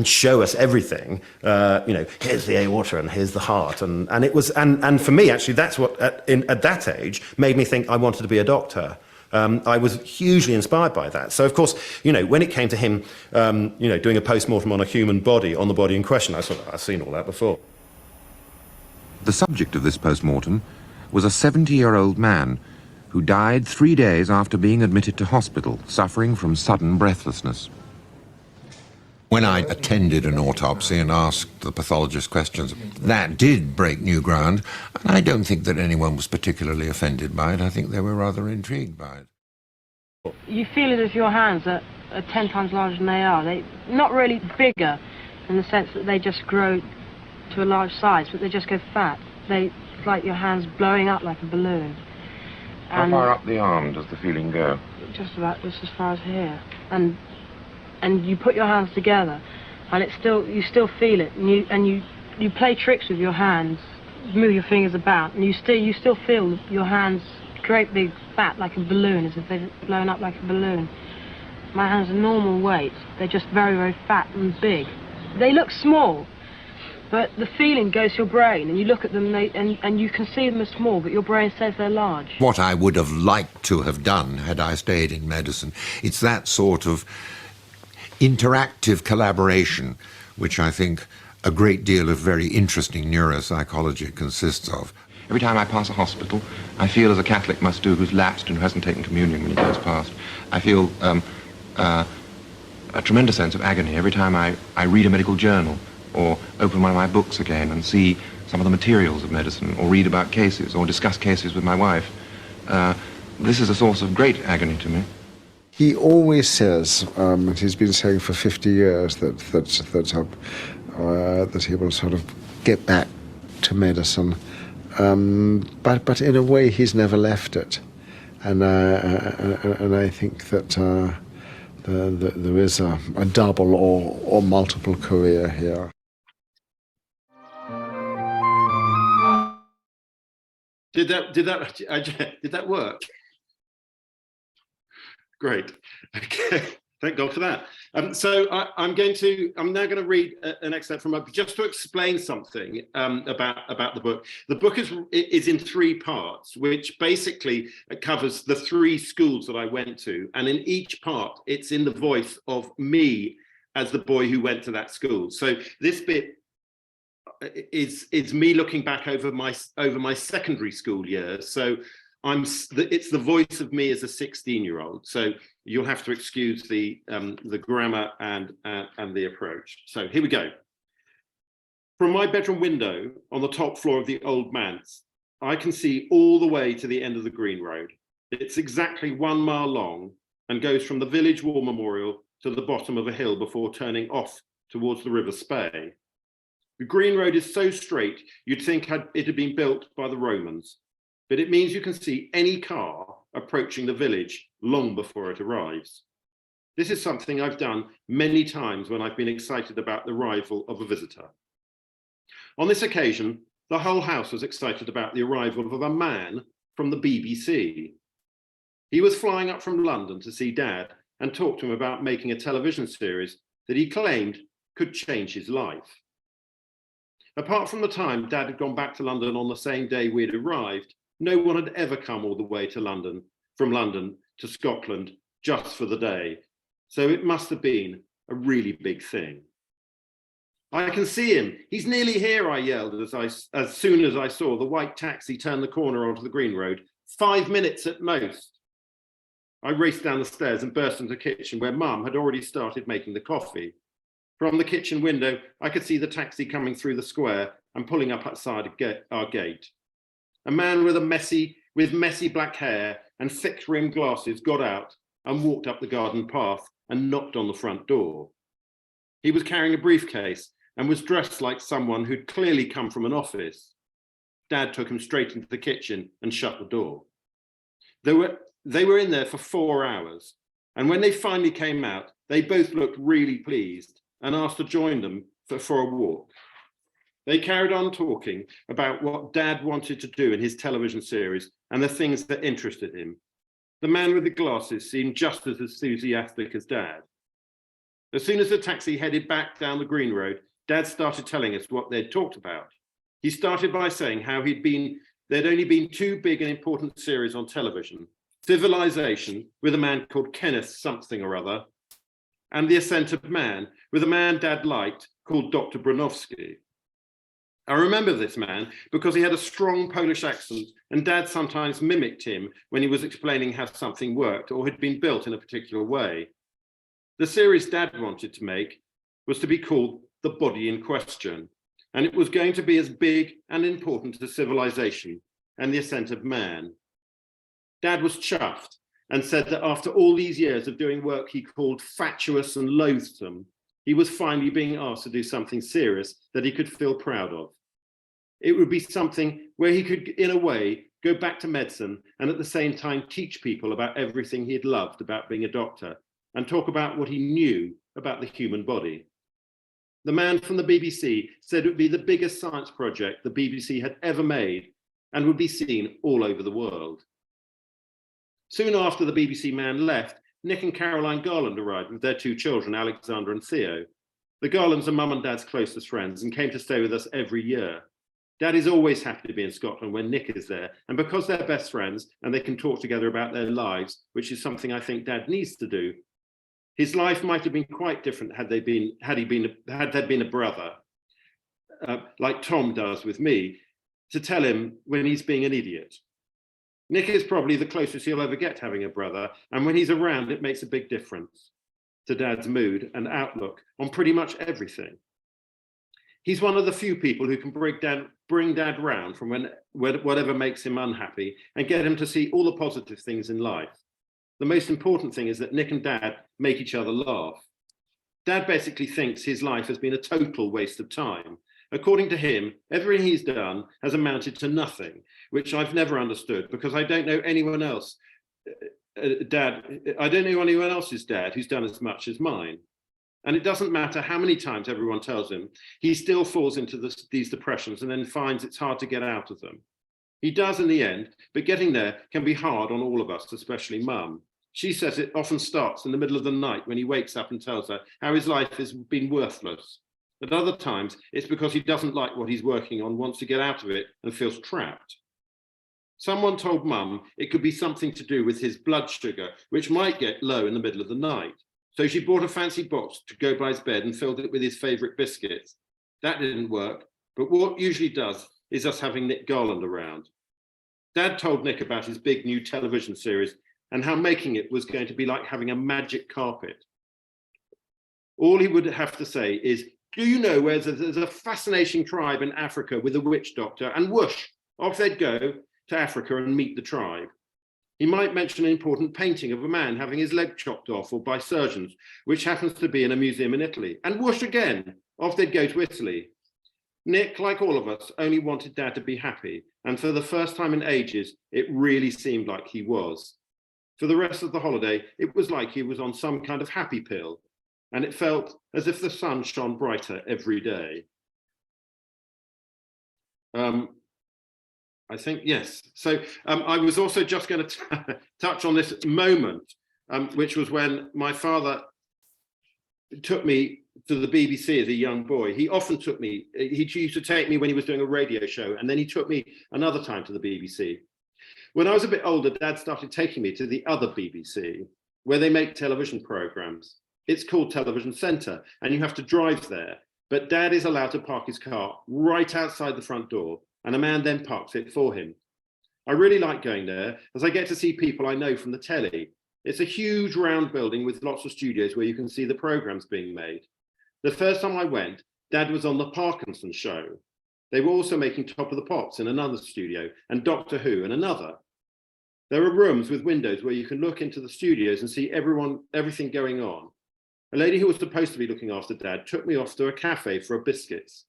show us everything. Here's the aorta and here's the heart, and for me, actually, that's what at that age made me think I wanted to be a doctor. I was hugely inspired by that. So, of course, when it came to him, doing a post-mortem on a human body, on the body in question, I thought, I've seen all that before. The subject of this post-mortem was a 70-year-old man who died 3 days after being admitted to hospital, suffering from sudden breathlessness. When I attended an autopsy and asked the pathologist questions, that did break new ground, and I don't think that anyone was particularly offended by it. I think they were rather intrigued by it. You feel as if your hands are 10 times larger than they are. They're not really bigger in the sense that they just grow to a large size, but they just go fat. It's like your hands blowing up like a balloon. How far up the arm does the feeling go? Just as far as here. And you put your hands together, and you still feel it, and you play tricks with your hands, move your fingers about, and you still feel your hands great big fat like a balloon, as if they've blown up like a balloon. My hands are normal weight, they're just very, very fat and big. They look small, but the feeling goes to your brain, and you look at them, and you can see them as small, but your brain says they're large. What I would have liked to have done had I stayed in medicine, it's that sort of interactive collaboration, which I think a great deal of very interesting neuropsychology consists of. Every time I pass a hospital, I feel as a Catholic must do who's lapsed and who hasn't taken communion when he goes past. I feel a tremendous sense of agony every time I read a medical journal or open one of my books again and see some of the materials of medicine or read about cases or discuss cases with my wife. This is a source of great agony to me. He always says, and he's been saying for 50 years, that he will sort of get back to medicine. But in a way, he's never left it. and I think that there is a double or multiple career here. Did that work? Great. Okay. Thank God for that. So I'm now going to read an excerpt from just to explain something about the book. The book is in 3 parts, which basically covers the 3 schools that I went to, and in each part, it's in the voice of me as the boy who went to that school. So this bit is me looking back over my secondary school years. So it's the voice of me as a 16-year-old. So you'll have to excuse the grammar and the approach. So here we go. From my bedroom window on the top floor of the old manse, I can see all the way to the end of the Green Road. It's exactly 1 mile long and goes from the village war memorial to the bottom of a hill before turning off towards the River Spey. The Green Road is so straight, you'd think it had been built by the Romans, but it means you can see any car approaching the village long before it arrives. This is something I've done many times when I've been excited about the arrival of a visitor. On this occasion, the whole house was excited about the arrival of a man from the BBC. He was flying up from London to see Dad and talk to him about making a television series that he claimed could change his life. Apart from the time Dad had gone back to London on the same day we had arrived, no one had ever come all the way to London, from London to Scotland, just for the day. So it must have been a really big thing. I can see him. He's nearly here, I yelled as soon as I saw the white taxi turn the corner onto the Green Road. 5 minutes at most. I raced down the stairs and burst into the kitchen where Mum had already started making the coffee. From the kitchen window, I could see the taxi coming through the square and pulling up outside our gate. A man with messy black hair and thick-rimmed glasses got out and walked up the garden path and knocked on the front door. He was carrying a briefcase and was dressed like someone who'd clearly come from an office. Dad took him straight into the kitchen and shut the door. They were in there for 4 hours, and when they finally came out, they both looked really pleased and asked to join them for a walk. They carried on talking about what Dad wanted to do in his television series and the things that interested him. The man with the glasses seemed just as enthusiastic as Dad. As soon as the taxi headed back down the Green Road, Dad started telling us what they'd talked about. He started by saying how there'd only been 2 big and important series on television: Civilization, with a man called Kenneth something or other, and The Ascent of Man, with a man Dad liked called Dr. Bronowski. I remember this man because he had a strong Polish accent, and Dad sometimes mimicked him when he was explaining how something worked or had been built in a particular way. The series Dad wanted to make was to be called The Body in Question, and it was going to be as big and important as Civilization and The Ascent of Man. Dad was chuffed and said that after all these years of doing work he called fatuous and loathsome, he was finally being asked to do something serious that he could feel proud of. It would be something where he could, in a way, go back to medicine and at the same time teach people about everything he had loved about being a doctor and talk about what he knew about the human body. The man from the BBC said it would be the biggest science project the BBC had ever made and would be seen all over the world. Soon after the BBC man left, Nick and Caroline Garland arrived with their 2 children, Alexander and Theo. The Garlands are Mum and Dad's closest friends and came to stay with us every year. Dad is always happy to be in Scotland when Nick is there, and because they're best friends and they can talk together about their lives, which is something I think Dad needs to do. His life might have been quite different had there been a brother, like Tom does with me, to tell him when he's being an idiot. Nick is probably the closest he'll ever get to having a brother, and when he's around, it makes a big difference to Dad's mood and outlook on pretty much everything. He's one of the few people who can bring Dad round from whatever makes him unhappy and get him to see all the positive things in life. The most important thing is that Nick and Dad make each other laugh. Dad basically thinks his life has been a total waste of time. According to him, everything he's done has amounted to nothing, which I've never understood because I don't know anyone else dad, I don't know anyone else's dad who's done as much as mine. And it doesn't matter how many times everyone tells him, he still falls into these depressions and then finds it's hard to get out of them. He does in the end, but getting there can be hard on all of us, especially Mum. She says it often starts in the middle of the night when he wakes up and tells her how his life has been worthless. At other times, it's because he doesn't like what he's working on, wants to get out of it and feels trapped. Someone told Mum it could be something to do with his blood sugar, which might get low in the middle of the night. So she bought a fancy box to go by his bed and filled it with his favourite biscuits. That didn't work, but what usually does is us having Nick Garland around. Dad told Nick about his big new television series and how making it was going to be like having a magic carpet. All he would have to say is, do you know where there's a fascinating tribe in Africa with a witch doctor? And whoosh, off they'd go to Africa and meet the tribe. He might mention an important painting of a man having his leg chopped off or by surgeons, which happens to be in a museum in Italy. And whoosh again, off they'd go to Italy. Nick, like all of us, only wanted Dad to be happy. And for the first time in ages, it really seemed like he was. For the rest of the holiday, it was like he was on some kind of happy pill. And it felt as if the sun shone brighter every day. I think, yes. So I was also just going to touch on this moment, which was when my father took me to the BBC as a young boy. He often took me, he used to take me when he was doing a radio show, and then he took me another time to the BBC. When I was a bit older, Dad started taking me to the other BBC, where they make television programmes. It's called Television Centre, and you have to drive there. But Dad is allowed to park his car right outside the front door, and a man then parks it for him. I really like going there, as I get to see people I know from the telly. It's a huge round building with lots of studios where you can see the programmes being made. The first time I went, Dad was on the Parkinson show. They were also making Top of the Pops in another studio, and Doctor Who in another. There are rooms with windows where you can look into the studios and see everything going on. A lady who was supposed to be looking after Dad took me off to a cafe for biscuits.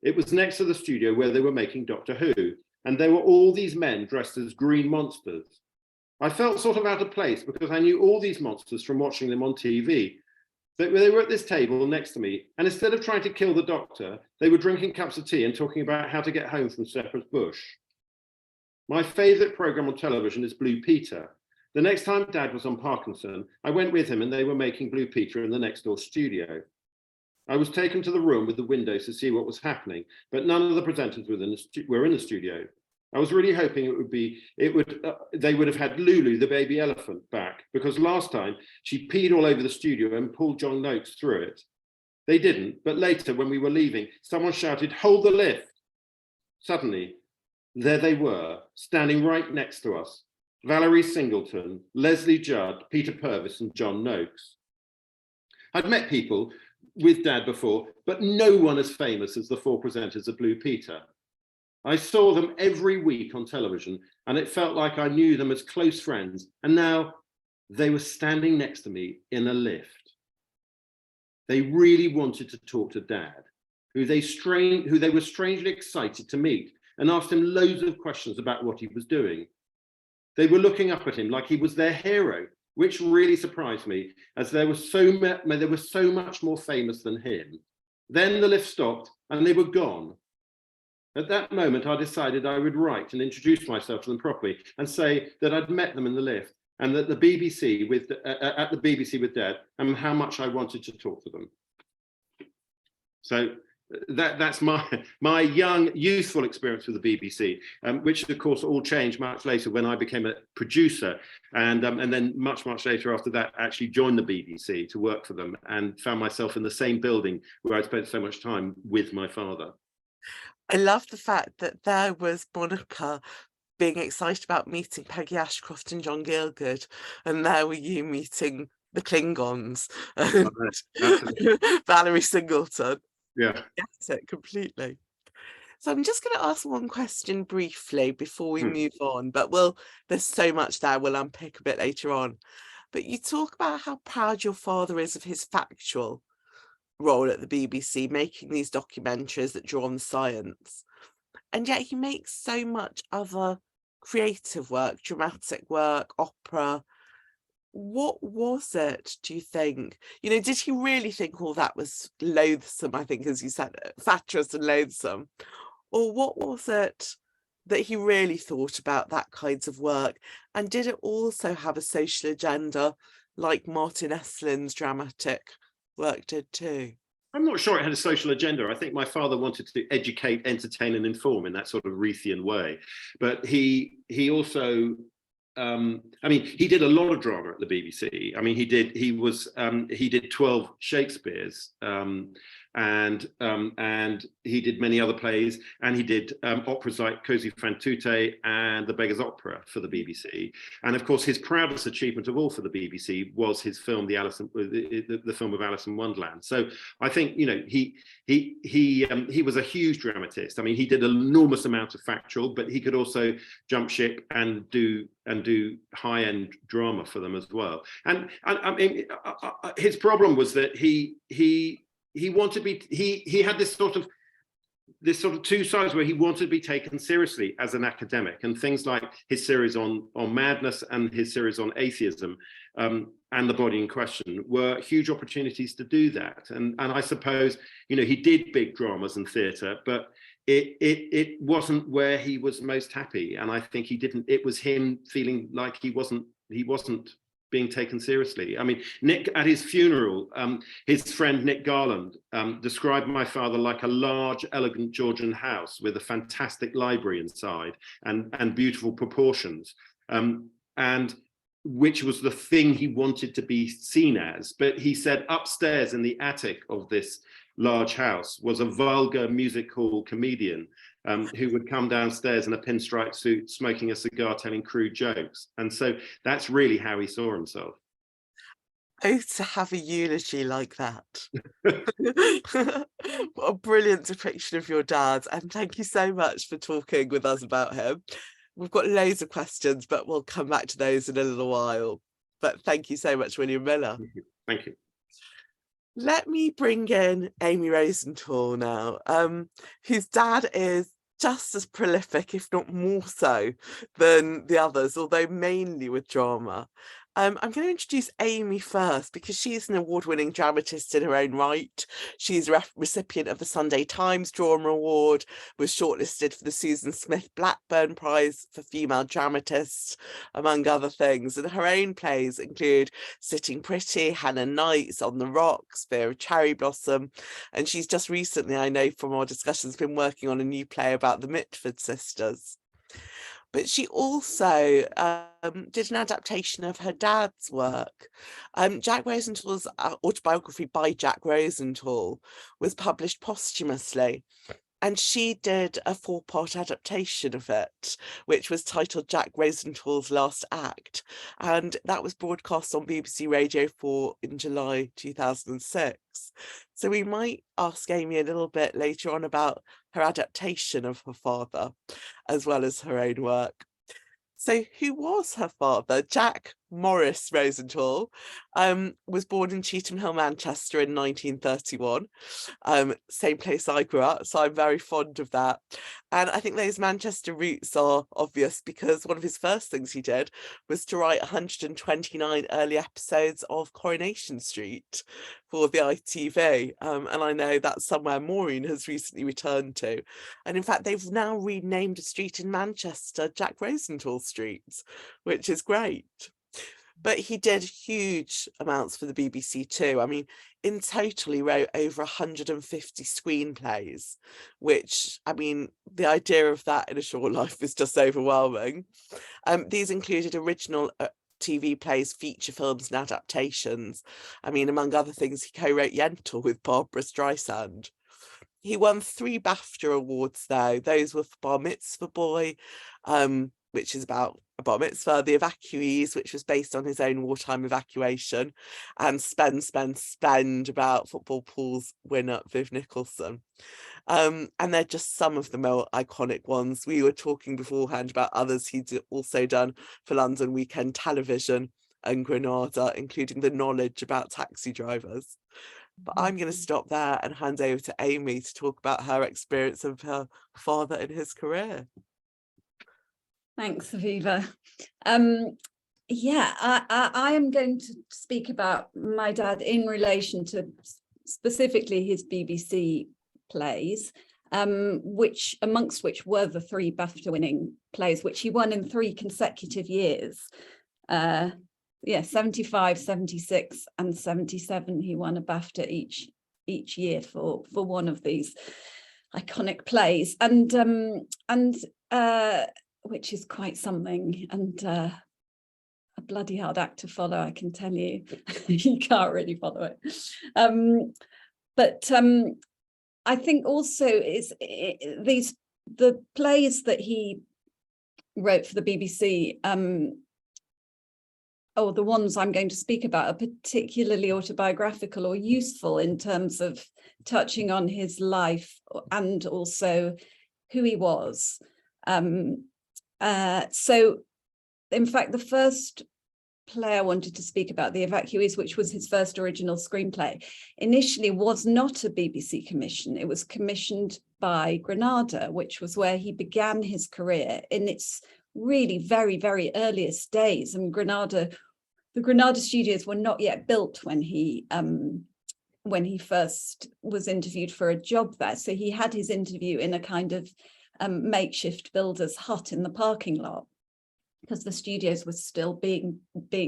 It was next to the studio where they were making Doctor Who, and there were all these men dressed as green monsters. I felt sort of out of place because I knew all these monsters from watching them on TV. They were at this table next to me, and instead of trying to kill the Doctor, they were drinking cups of tea and talking about how to get home from Shepherd's Bush. My favourite programme on television is Blue Peter. The next time Dad was on Parkinson, I went with him and they were making Blue Peter in the next door studio. I was taken to the room with the windows to see what was happening, but none of the presenters were in the studio. I was really hoping they would have had Lulu, the baby elephant, back, because last time she peed all over the studio and pulled John Noakes through it. They didn't, but later when we were leaving, someone shouted, "Hold the lift!" Suddenly, there they were, standing right next to us. Valerie Singleton, Leslie Judd, Peter Purvis and John Noakes. I'd met people with Dad before, but no one as famous as the four presenters of Blue Peter. I saw them every week on television, and it felt like I knew them as close friends, and now they were standing next to me in a lift. They really wanted to talk to Dad, who they were strangely excited to meet, and asked him loads of questions about what he was doing. They were looking up at him like he was their hero, which really surprised me, as they were so much more famous than him. Then the lift stopped and they were gone. At that moment, I decided I would write and introduce myself to them properly and say that I'd met them in the lift and that at the BBC with Dad, and how much I wanted to talk to them. So that's my young, youthful experience with the BBC, which of course all changed much later when I became a producer, and then much later after that actually joined the BBC to work for them and found myself in the same building where I spent so much time with my father. I love the fact that there was Monica being excited about meeting Peggy Ashcroft and John Gielgud, and there were you meeting the Klingons and Valerie Singleton. Yeah, Get it completely. So I'm just going to ask one question briefly before we move on, but there's so much there we'll unpick a bit later on. But you talk about how proud your father is of his factual role at the BBC, making these documentaries that draw on science, and yet he makes so much other creative work, dramatic work, opera. What was it, do you think? You know, did he really think all that was loathsome, I think, as you said, fatuous and loathsome? Or what was it that he really thought about that kinds of work? And did it also have a social agenda like Martin Eslin's dramatic work did too? I'm not sure it had a social agenda. I think my father wanted to educate, entertain, and inform in that sort of Reithian way. But he also, I mean, he did a lot of drama at the BBC. I mean, he did 12 Shakespeare's, and he did many other plays, and he did operas like Così fan tutte and The Beggar's Opera for the BBC. And of course, his proudest achievement of all for the BBC was his film, the film of Alice in Wonderland. So I think, you know, he was a huge dramatist. I mean, he did an enormous amount of factual, but he could also jump ship and do high-end drama for them as well. And I mean, his problem was that he wanted to be, he had this sort of two sides where he wanted to be taken seriously as an academic, and things like his series on madness and his series on atheism and the body in question were huge opportunities to do that. And I suppose, you know, he did big dramas and theatre, but it wasn't where he was most happy. And I think it was him feeling like he wasn't being taken seriously. I mean, Nick, at his funeral, his friend Nick Garland described my father like a large, elegant Georgian house with a fantastic library inside and beautiful proportions, and which was the thing he wanted to be seen as. But he said upstairs in the attic of this large house was a vulgar music hall comedian who would come downstairs in a pinstripe suit, smoking a cigar, telling crude jokes. And so that's really how he saw himself. Oh, to have a eulogy like that. What a brilliant depiction of your dad. And thank you so much for talking with us about him. We've got loads of questions, but we'll come back to those in a little while. But thank you so much, William Miller. Thank you. Let me bring in Amy Rosenthal now, whose dad is just as prolific, if not more so, than the others, although mainly with drama. I'm going to introduce Amy first because she's an award-winning dramatist in her own right. She's a recipient of the Sunday Times Drama Award, was shortlisted for the Susan Smith Blackburn Prize for Female Dramatists, among other things. And her own plays include Sitting Pretty, Hannah Knight's On the Rocks, Fear of Cherry Blossom. And she's just recently, I know from our discussions, been working on a new play about the Mitford sisters. But she also did an adaptation of her dad's work. Jack Rosenthal's autobiography by Jack Rosenthal was published posthumously. And she did a 4-part adaptation of it, which was titled Jack Rosenthal's Last Act. And that was broadcast on BBC Radio 4 in July 2006. So we might ask Amy a little bit later on about her adaptation of her father, as well as her own work. So who was her father? Jack Morris Rosenthal was born in Cheetham Hill, Manchester in 1931. Same place I grew up, so I'm very fond of that. And I think those Manchester roots are obvious because one of his first things he did was to write 129 early episodes of Coronation Street for the ITV. And I know that's somewhere Maureen has recently returned to. And in fact, they've now renamed a street in Manchester Jack Rosenthal Street, which is great. But he did huge amounts for the BBC too. I mean, in total, he wrote over 150 screenplays, which, I mean, the idea of that in a short life is just overwhelming. These included original TV plays, feature films and adaptations. I mean, among other things, he co-wrote Yentl with Barbara Streisand. He won 3 BAFTA awards though. Those were for Bar Mitzvah Boy, which is about a bar mitzvah, The Evacuees, which was based on his own wartime evacuation, and Spend, about football pools winner Viv Nicholson. And they're just some of the more iconic ones. We were talking beforehand about others he'd also done for London Weekend Television and Granada, including The Knowledge about taxi drivers. But I'm going to stop there and hand over to Amy to talk about her experience of her father and his career. Thanks, Aviva. Yeah, I am going to speak about my dad in relation to specifically his BBC plays, amongst which were the 3 BAFTA-winning plays, which he won in 3 consecutive years. 75, 76, and 77. He won a BAFTA each year for one of these iconic plays, and which is quite something, and a bloody hard act to follow, I can tell you. You can't really follow it. But I think also the plays that he wrote for the BBC, or the ones I'm going to speak about, are particularly autobiographical or useful in terms of touching on his life and also who he was. So, in fact, the first play I wanted to speak about, The Evacuees, which was his first original screenplay, initially was not a BBC commission. It was commissioned by Granada, which was where he began his career in its really very, very earliest days. And the Granada studios were not yet built when he first was interviewed for a job there. So he had his interview in a kind of makeshift builder's hut in the parking lot, because the studios were still being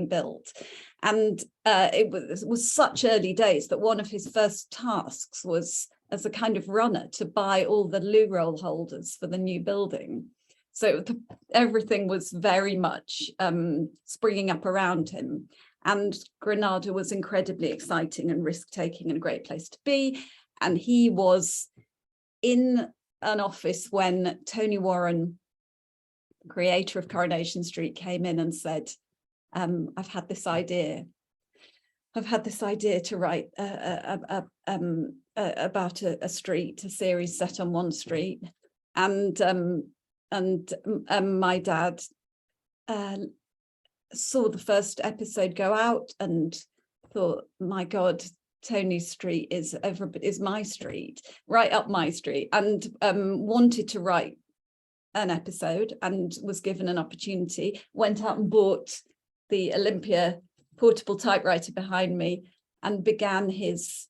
built. And it was such early days that one of his first tasks was, as a kind of runner, to buy all the loo roll holders for the new building. So everything was very much springing up around him. And Granada was incredibly exciting and risk-taking and a great place to be. And he was in an office when Tony Warren, creator of Coronation Street, came in and said, I've had this idea to write about a street, a series set on one street. And my dad saw the first episode go out and thought, my God, Tony's street is my street, right up my street, and wanted to write an episode and was given an opportunity, went out and bought the Olympia portable typewriter behind me and began his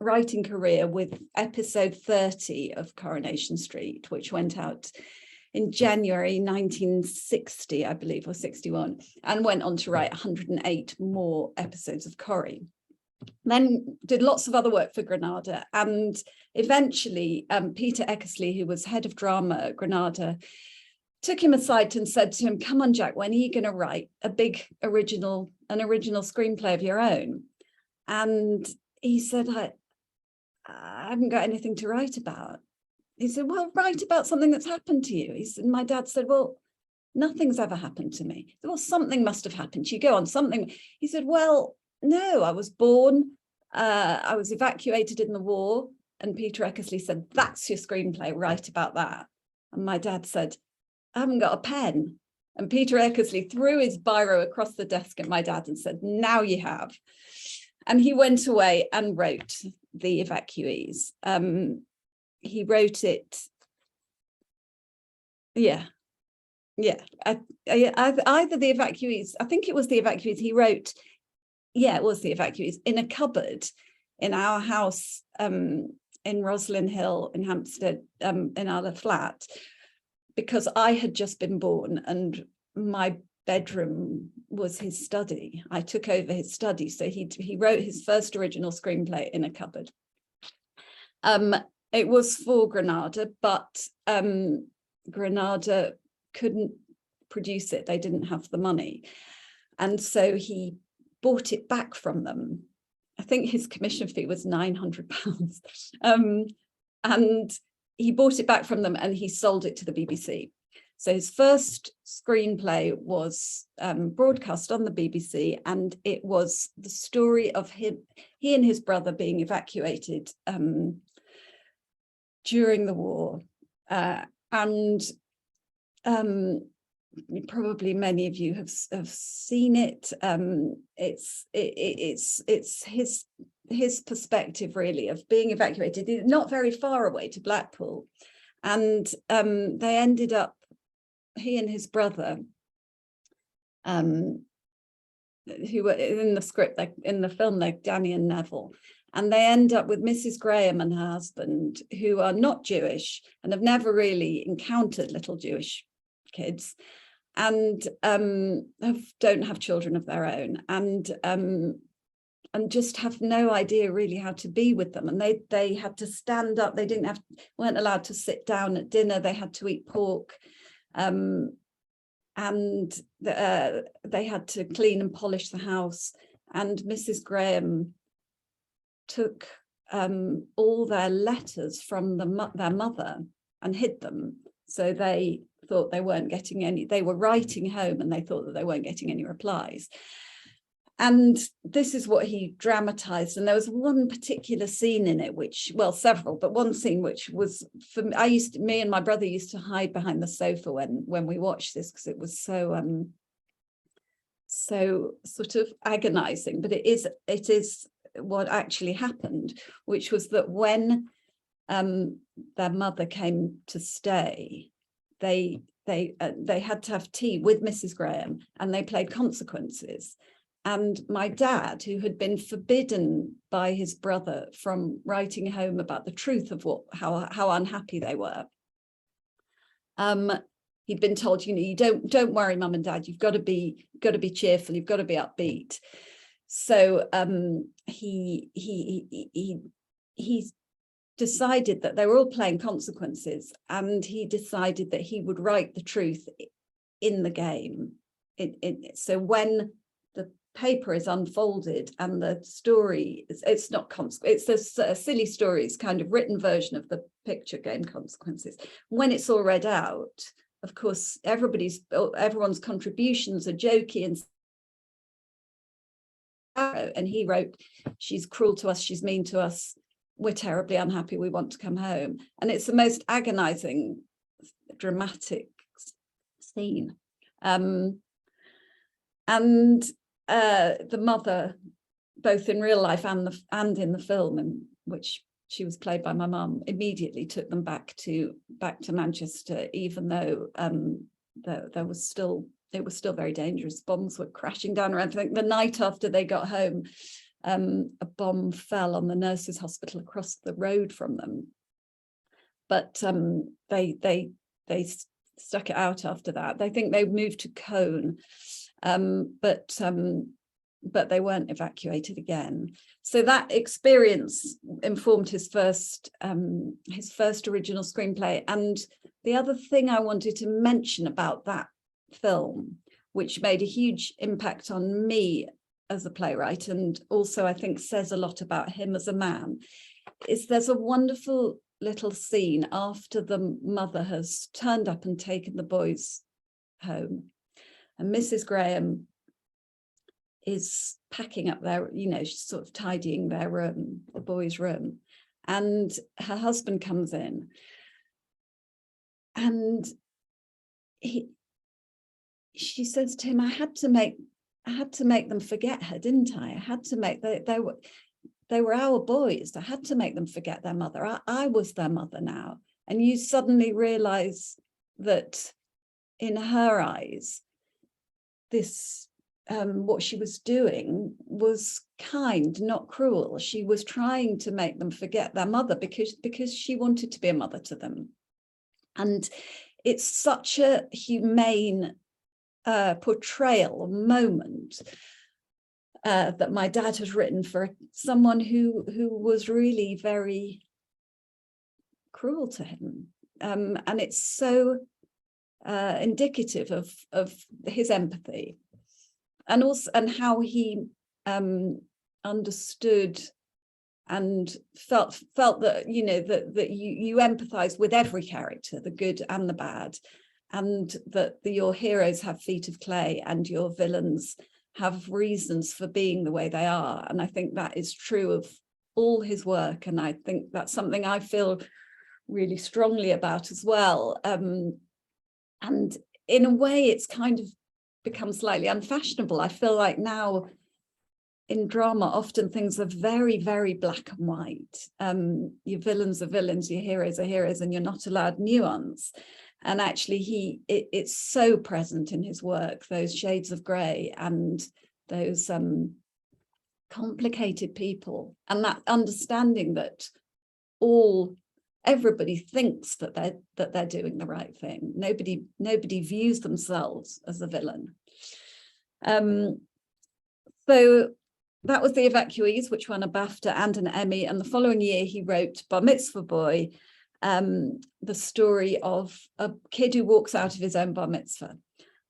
writing career with episode 30 of Coronation Street, which went out in January 1960, I believe, or 61, and went on to write 108 more episodes of Corrie. Then did lots of other work for Granada, and eventually Peter Eckersley, who was head of drama at Granada, took him aside and said to him, come on, Jack, when are you going to write an original screenplay of your own? And he said, I haven't got anything to write about. He said, well, write about something that's happened to you. He said, my dad said, well, nothing's ever happened to me. Said, well, something must have happened to you. Go on, something. He said, well, no, I was born, I was evacuated in the war. And Peter Eckersley said, that's your screenplay, write about that. And my dad said, I haven't got a pen. And Peter Eckersley threw his biro across the desk at my dad and said, now you have. And he went away and wrote The Evacuees. He wrote it, either The Evacuees, I think it was The Evacuees, he wrote, it was The Evacuees, in a cupboard in our house in Roslyn Hill in Hampstead, in our flat, because I had just been born and my bedroom was his study. I took over his study, so he wrote his first original screenplay in a cupboard. It was for Granada, but Granada couldn't produce it. They didn't have the money. And so he bought it back from them. I think his commission fee was £900. And he bought it back from them and he sold it to the BBC. So his first screenplay was broadcast on the BBC, and it was the story of he and his brother being evacuated during the war, and probably many of you have seen it. It's his perspective, really, of being evacuated, not very far away, to Blackpool, and they ended up he and his brother, who were in the script, like in the film, like Danny and Neville, and they end up with Mrs. Graham and her husband, who are not Jewish and have never really encountered little Jewish kids, and don't have children of their own, and just have no idea really how to be with them. And they had to stand up. They weren't allowed to sit down at dinner. They had to eat pork. And they had to clean and polish the house. And Mrs. Graham took all their letters from their mother and hid them. So they thought they weren't getting any, they were writing home and they thought that they weren't getting any replies. And this is what he dramatized. And there was one particular scene in it, which, well, several, but one scene which was, for me, me and my brother used to hide behind the sofa when we watched this, because it was so sort of agonizing. But it is what actually happened, which was that when their mother came to stay, they had to have tea with Mrs. Graham, and they played Consequences. And my dad, who had been forbidden by his brother from writing home about the truth of how unhappy they were, he'd been told, you don't worry, Mum and Dad, you've got to be cheerful, you've got to be upbeat. So he decided that they were all playing Consequences, and he decided that he would write the truth in the game. So when the paper is unfolded and the story, it's not it's a silly story, it's kind of written version of the picture game Consequences. When it's all read out, of course, everyone's contributions are jokey, and he wrote, she's cruel to us, she's mean to us, we're terribly unhappy, we want to come home. And it's the most agonizing, dramatic scene. And the mother, both in real life and in the film, in which she was played by my mum, immediately took them back to Manchester, even though it was still very dangerous. Bombs were crashing down around. I think the night after they got home, a bomb fell on the nurses' hospital across the road from them. But they stuck it out after that. They think they moved to Cone. But they weren't evacuated again. So that experience informed his first original screenplay. And the other thing I wanted to mention about that film, which made a huge impact on me as a playwright, and also I think says a lot about him as a man, is there's a wonderful little scene after the mother has turned up and taken the boys home. And Mrs. Graham is packing up their, she's sort of tidying their room, the boys' room. And her husband comes in, and she says to him, I had to make them forget her, didn't I? I had to make, they were our boys. I had to make them forget their mother. I was their mother now. And you suddenly realize that in her eyes, this what she was doing was kind, not cruel. She was trying to make them forget their mother because she wanted to be a mother to them. And it's such a humane portrayal, a moment that my dad has written for someone who was really very cruel to him. And it's so indicative of his empathy, and also how he understood and felt that that you empathize with every character, the good and the bad, and that your heroes have feet of clay and your villains have reasons for being the way they are. And I think that is true of all his work, and I think that's something I feel really strongly about as well. And in a way, it's kind of become slightly unfashionable. I feel like now in drama, often things are very, very black and white. Your villains are villains, your heroes are heroes, and you're not allowed nuance. And actually it's so present in his work, those shades of grey and those complicated people, and that understanding that everybody thinks that they're doing the right thing. Nobody views themselves as a villain. So that was The Evacuees, which won a BAFTA and an Emmy. And the following year, he wrote Bar Mitzvah Boy, the story of a kid who walks out of his own bar mitzvah.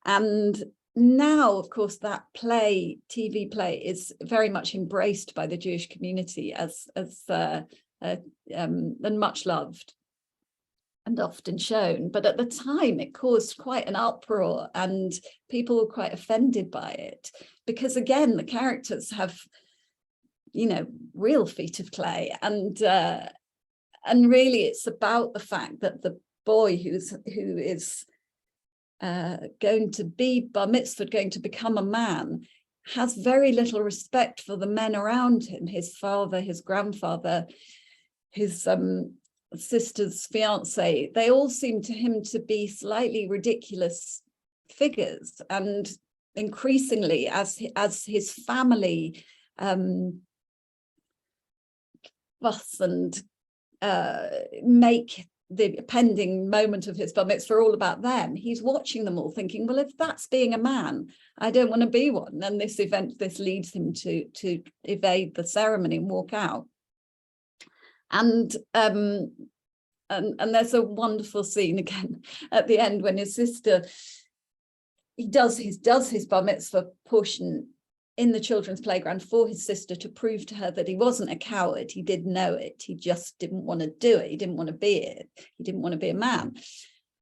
And now, of course, that TV play, is very much embraced by the Jewish community and much loved and often shown. But at the time, it caused quite an uproar, and people were quite offended by it, because again, the characters have, real feet of clay, and really it's about the fact that the boy who is going to be bar mitzvahed, going to become a man, has very little respect for the men around him, his father, his grandfather, his sister's fiance. They all seem to him to be slightly ridiculous figures, and increasingly as his family fuss and make the pending moment of his bar mitzvah all about them, he's watching them all thinking, well, if that's being a man, I don't want to be one. And this leads him to evade the ceremony and walk out. And there's a wonderful scene again at the end when his sister, he does his bar mitzvah portion in the children's playground for his sister to prove to her that he wasn't a coward. He did know it. He just didn't want to do it. He didn't want to be it. He didn't want to be a man.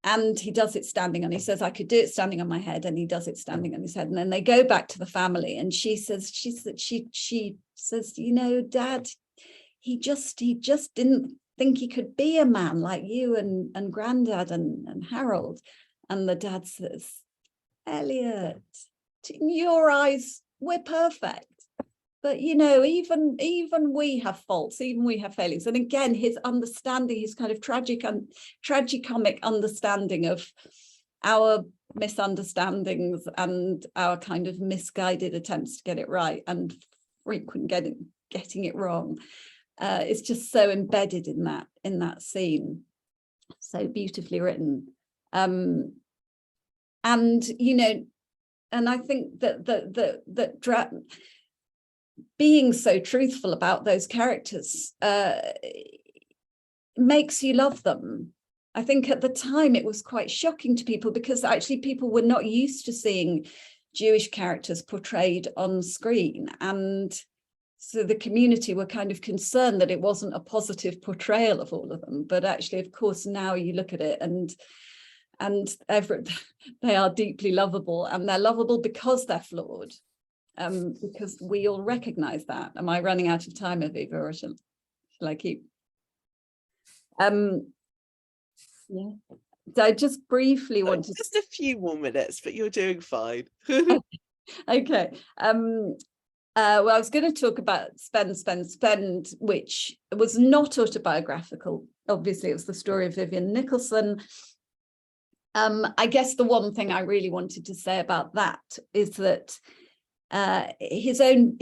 And he does it standing on, he says, I could do it standing on my head. And he does it standing on his head. And then they go back to the family, and she says, Dad, he just didn't think he could be a man like you and Granddad and Harold. And the dad says, Elliot, in your eyes, we're perfect. But, even we have faults, even we have failings. And again, his understanding, his kind of tragicomic understanding of our misunderstandings and our kind of misguided attempts to get it right and frequent getting it wrong. It's just so embedded in that scene, so beautifully written, and I think that being so truthful about those characters makes you love them. I think at the time it was quite shocking to people, because actually people were not used to seeing Jewish characters portrayed on screen, and so the community were kind of concerned that it wasn't a positive portrayal of all of them. But actually, of course, now you look at it and they are deeply lovable, and they're lovable because they're flawed, because we all recognize that. Am I running out of time, Aviva, or shall I keep? Yeah. So I just briefly want to... Just a few more minutes, but you're doing fine. Okay. Well, I was going to talk about Spend, which was not autobiographical. Obviously, it was the story of Vivian Nicholson. I guess the one thing I really wanted to say about that is that his own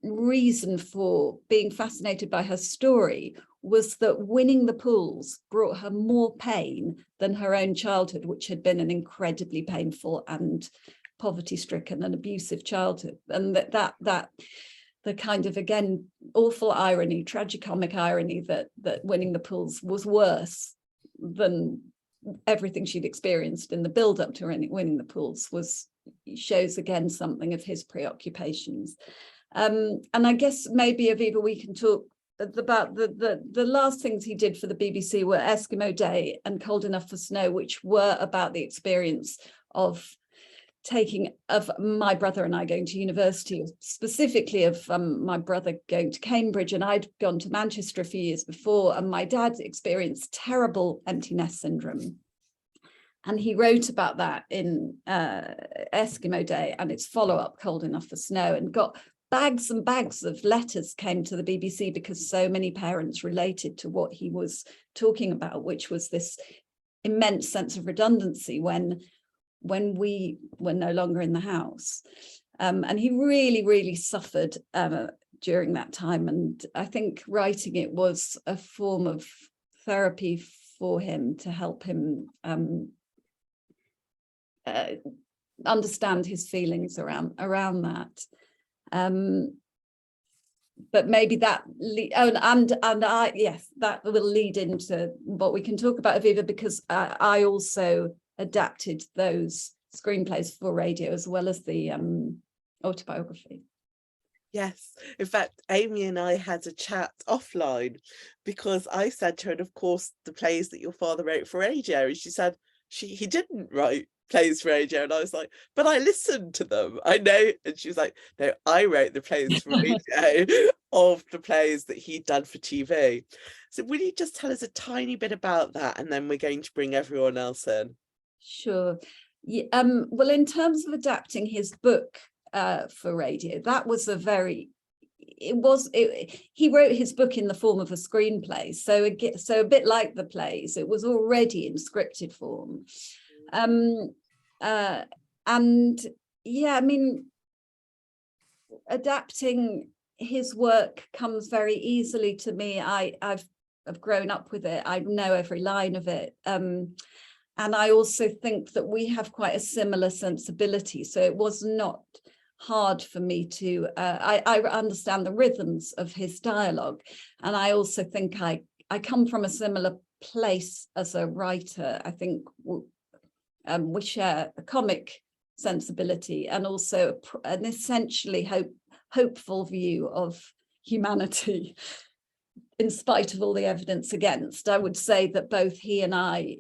reason for being fascinated by her story was that winning the pools brought her more pain than her own childhood, which had been an incredibly painful and poverty-stricken and abusive childhood. And that the kind of, again, awful irony, tragicomic irony that winning the pools was worse than everything she'd experienced in the build-up to winning the pools shows again something of his preoccupations. And I guess maybe, Aviva, we can talk about the last things he did for the BBC were Eskimo Day and Cold Enough for Snow, which were about the experience of my brother and I going to university, specifically of my brother going to Cambridge, and I'd gone to Manchester a few years before, and my dad experienced terrible empty nest syndrome. And he wrote about that in Eskimo Day and its follow-up, Cold Enough for Snow, and got bags and bags of letters came to the BBC because so many parents related to what he was talking about, which was this immense sense of redundancy when we were no longer in the house. And he really, really suffered during that time. And I think writing it was a form of therapy for him to help him understand his feelings around that. But maybe that, that will lead into what we can talk about, Aviva, because I also adapted those screenplays for radio as well as the autobiography. Yes, in fact, Amy and I had a chat offline because I said to her, and of course, the plays that your father wrote for radio, and she said he didn't write plays for radio, and I was like, but I listened to them, I know. And she was like, no, I wrote the plays for radio of the plays that he'd done for TV. So will you just tell us a tiny bit about that, and then we're going to bring everyone else in? Sure. Yeah, well, in terms of adapting his book for radio, that was he wrote his book in the form of a screenplay, so a bit like the plays, it was already in scripted form. And yeah, I mean, adapting his work comes very easily to me. I've grown up with it, I know every line of it. And I also think that we have quite a similar sensibility, so it was not hard for me to, I understand the rhythms of his dialogue, and I also think I come from a similar place as a writer. I think we share a comic sensibility and also an essentially hopeful view of humanity, in spite of all the evidence against. I would say that both he and I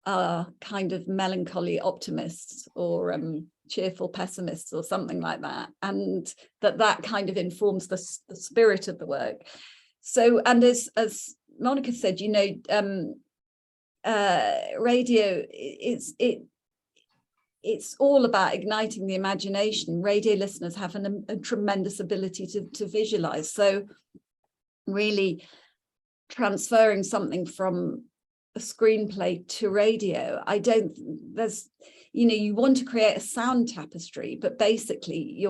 are kind of melancholy optimists or cheerful pessimists or something like that, and that kind of informs the spirit of the work. So, and as Monica said, you know, radio, it's all about igniting the imagination. Radio listeners have a tremendous ability to visualize. So really transferring something from a screenplay to radio, you want to create a sound tapestry, but basically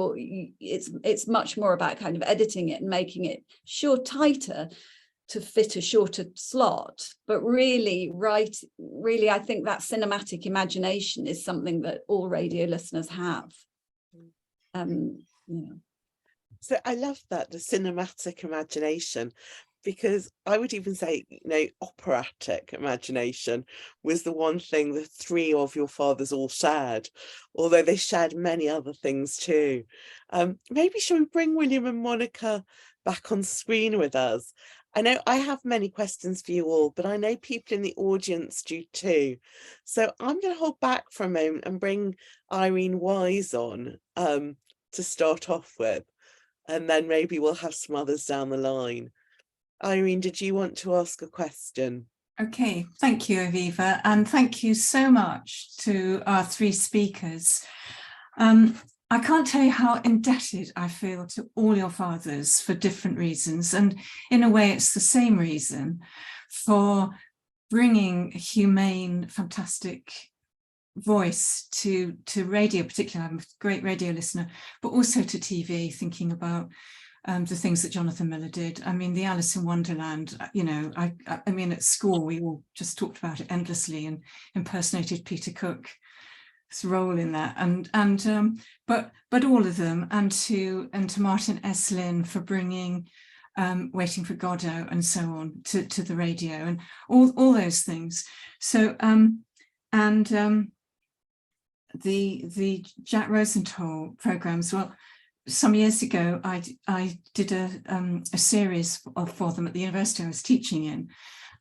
it's much more about kind of editing it and making it tighter to fit a shorter slot. But really, I think that cinematic imagination is something that all radio listeners have. So I love that, the cinematic imagination, because I would even say, you know, operatic imagination was the one thing the three of your fathers all shared, although they shared many other things too. Maybe shall we bring William and Monica back on screen with us? I know I have many questions for you all, but I know people in the audience do too. So I'm going to hold back for a moment and bring Irene Wise on to start off with, and then maybe we'll have some others down the line. Irene, did you want to ask a question? Okay, thank you, Aviva, and thank you so much to our three speakers. I can't tell you how indebted I feel to all your fathers for different reasons, and in a way it's the same reason, for bringing a humane, fantastic voice to radio. Particularly, I'm a great radio listener, but also to TV, thinking about the things that Jonathan Miller did. I mean, the Alice in Wonderland, you know, I mean, at school, we all just talked about it endlessly and impersonated Peter Cook's role in that. But all of them, and to Martin Esslin for bringing Waiting for Godot and so on to the radio, and all those things. So, the Jack Rosenthal programs, well, some years ago, I did a series for them at the university I was teaching in,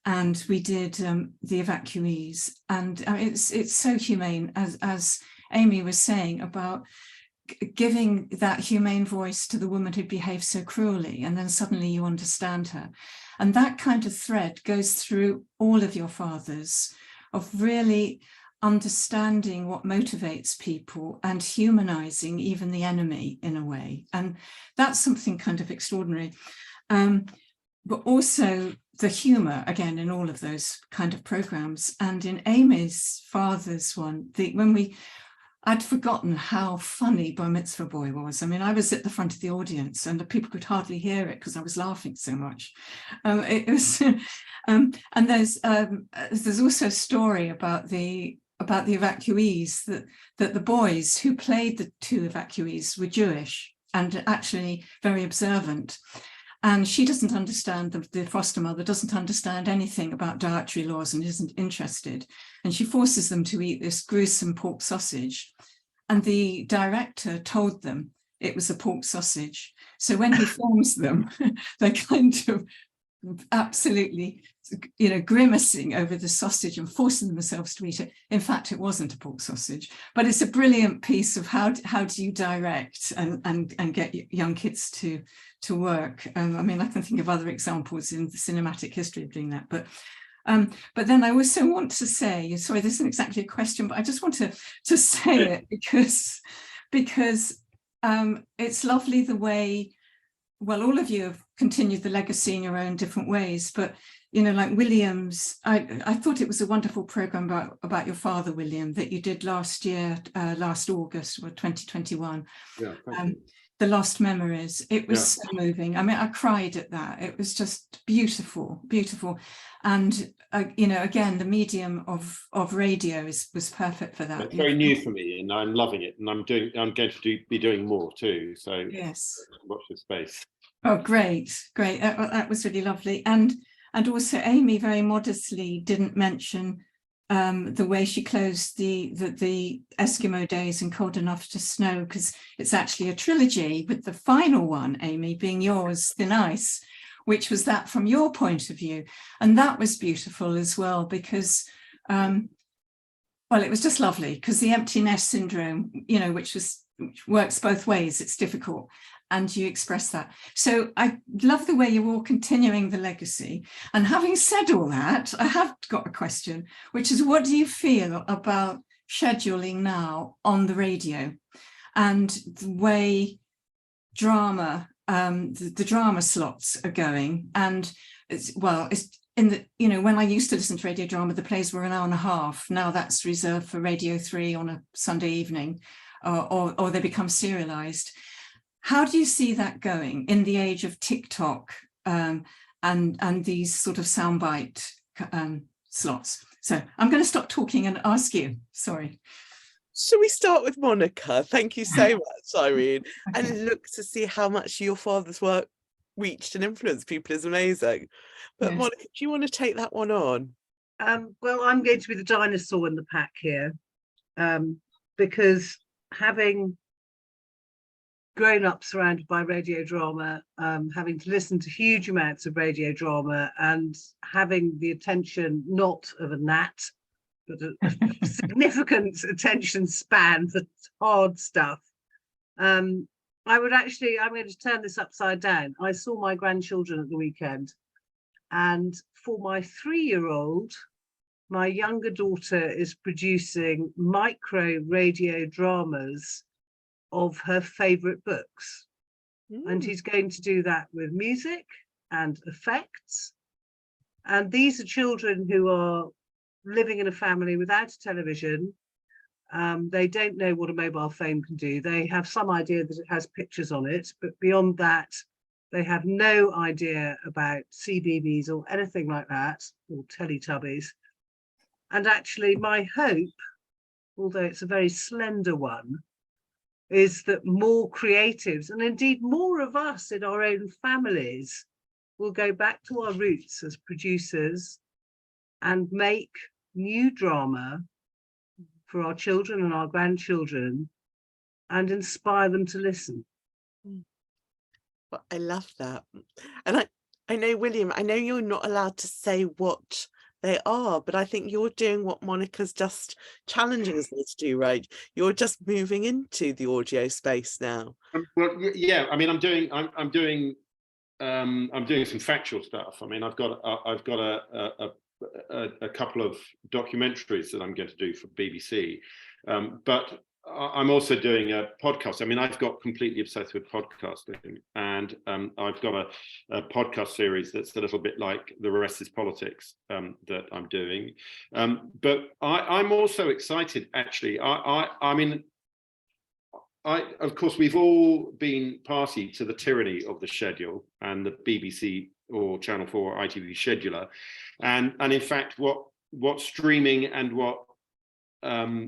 and we did the evacuees, and it's so humane, as Amy was saying, about giving that humane voice to the woman who behaved so cruelly, and then suddenly you understand her, and that kind of thread goes through all of your fathers, of really understanding what motivates people and humanizing even the enemy in a way. And that's something kind of extraordinary. But also the humor, again, in all of those kind of programs. And in Amy's father's one, I'd forgotten how funny Bar Mitzvah Boy was. I mean, I was at the front of the audience and the people could hardly hear it because I was laughing so much. It was, and there's also a story about the evacuees, that the boys who played the two evacuees were Jewish and actually very observant. And she doesn't understand, the foster mother doesn't understand anything about dietary laws and isn't interested. And she forces them to eat this gruesome pork sausage. And the director told them it was a pork sausage. So when he films them, they're kind of absolutely, grimacing over the sausage and forcing themselves to eat it. In fact, it wasn't a pork sausage, but it's a brilliant piece of how do you direct and get young kids to work. I mean, I can think of other examples in the cinematic history of doing that, but then I also want to say, sorry, this isn't exactly a question, but I just want to say it because it's lovely the way, well, all of you have continued the legacy in your own different ways, but like William's, I thought it was a wonderful program about your father, William, that you did last year, last August or 2021. Yeah, thank you. The Lost Memories. It was so moving. I mean, I cried at that. It was just beautiful, beautiful. And again, the medium of radio was perfect for that. It's very new for me, and I'm loving it. And I'm going to be doing more too. So yes, watch this space. Oh, great. That was really lovely. And also, Amy very modestly didn't mention the way she closed the Eskimo days and Cold Enough to Snow, because it's actually a trilogy, with the final one, Amy, being yours, Thin Ice, which was that from your point of view. And that was beautiful as well, because, well, it was just lovely, because the empty nest syndrome, which works both ways, it's difficult. And you express that. So I love the way you're all continuing the legacy. And having said all that, I have got a question, which is, what do you feel about scheduling now on the radio and the way drama, the drama slots are going? And it's in the, when I used to listen to radio drama, the plays were an hour and a half. Now that's reserved for Radio 3 on a Sunday evening, or they become serialized. How do you see that going in the age of TikTok and these sort of soundbite slots? So I'm going to stop talking and ask you. Sorry. Shall we start with Monica? Thank you so much, Irene. Okay. And look to see how much your father's work reached and influenced people is amazing. But Yes. Monica, do you want to take that one on? Well, I'm going to be the dinosaur in the pack here, because having grown up surrounded by radio drama, having to listen to huge amounts of radio drama and having the attention not of a gnat, but a significant attention span for hard stuff. I'm going to turn this upside down. I saw my grandchildren at the weekend, and for my 3-year-old, my younger daughter is producing micro radio dramas of her favorite books. And he's going to do that with music and effects. And these are children who are living in a family without a television. They don't know what a mobile phone can do. They have some idea that it has pictures on it, but beyond that, they have no idea about CBeebies or anything like that, or Teletubbies. And actually, my hope, although it's a very slender one, is that more creatives, and indeed more of us in our own families, will go back to our roots as producers and make new drama for our children and our grandchildren and inspire them to listen. Well, I love that. And I know, William, I know you're not allowed to say what they are, but I think you're doing what Monica's just challenging us to do, right? You're just moving into the audio space now. Well, yeah. I mean, I'm doing some factual stuff. I mean, I've got a a couple of documentaries that I'm going to do for BBC, but I'm also doing a podcast. I mean, I've got completely obsessed with podcasting, and I've got a podcast series that's a little bit like The Rest is Politics that I'm doing. But I'm also excited, actually. I mean, of course, we've all been party to the tyranny of the schedule and the BBC or Channel 4 or ITV scheduler. And in fact, what streaming and what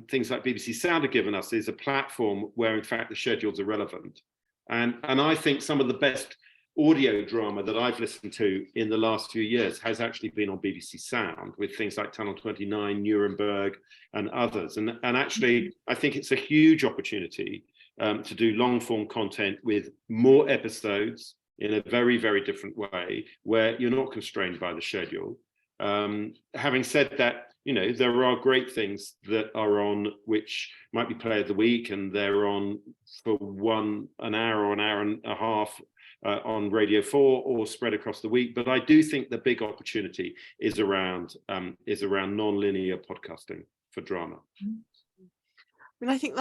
things like BBC Sound have given us is a platform where, in fact, the schedules are relevant. And I think some of the best audio drama that I've listened to in the last few years has actually been on BBC Sound, with things like Tunnel 29, Nuremberg, and others. And actually, I think it's a huge opportunity to do long form content with more episodes in a very, very different way, where you're not constrained by the schedule. Having said that, you know, there are great things that are on which might be Play of the Week, and they're on for an hour or an hour and a half on Radio 4 or spread across the week. But I do think the big opportunity is around non-linear podcasting for drama. I mean, I think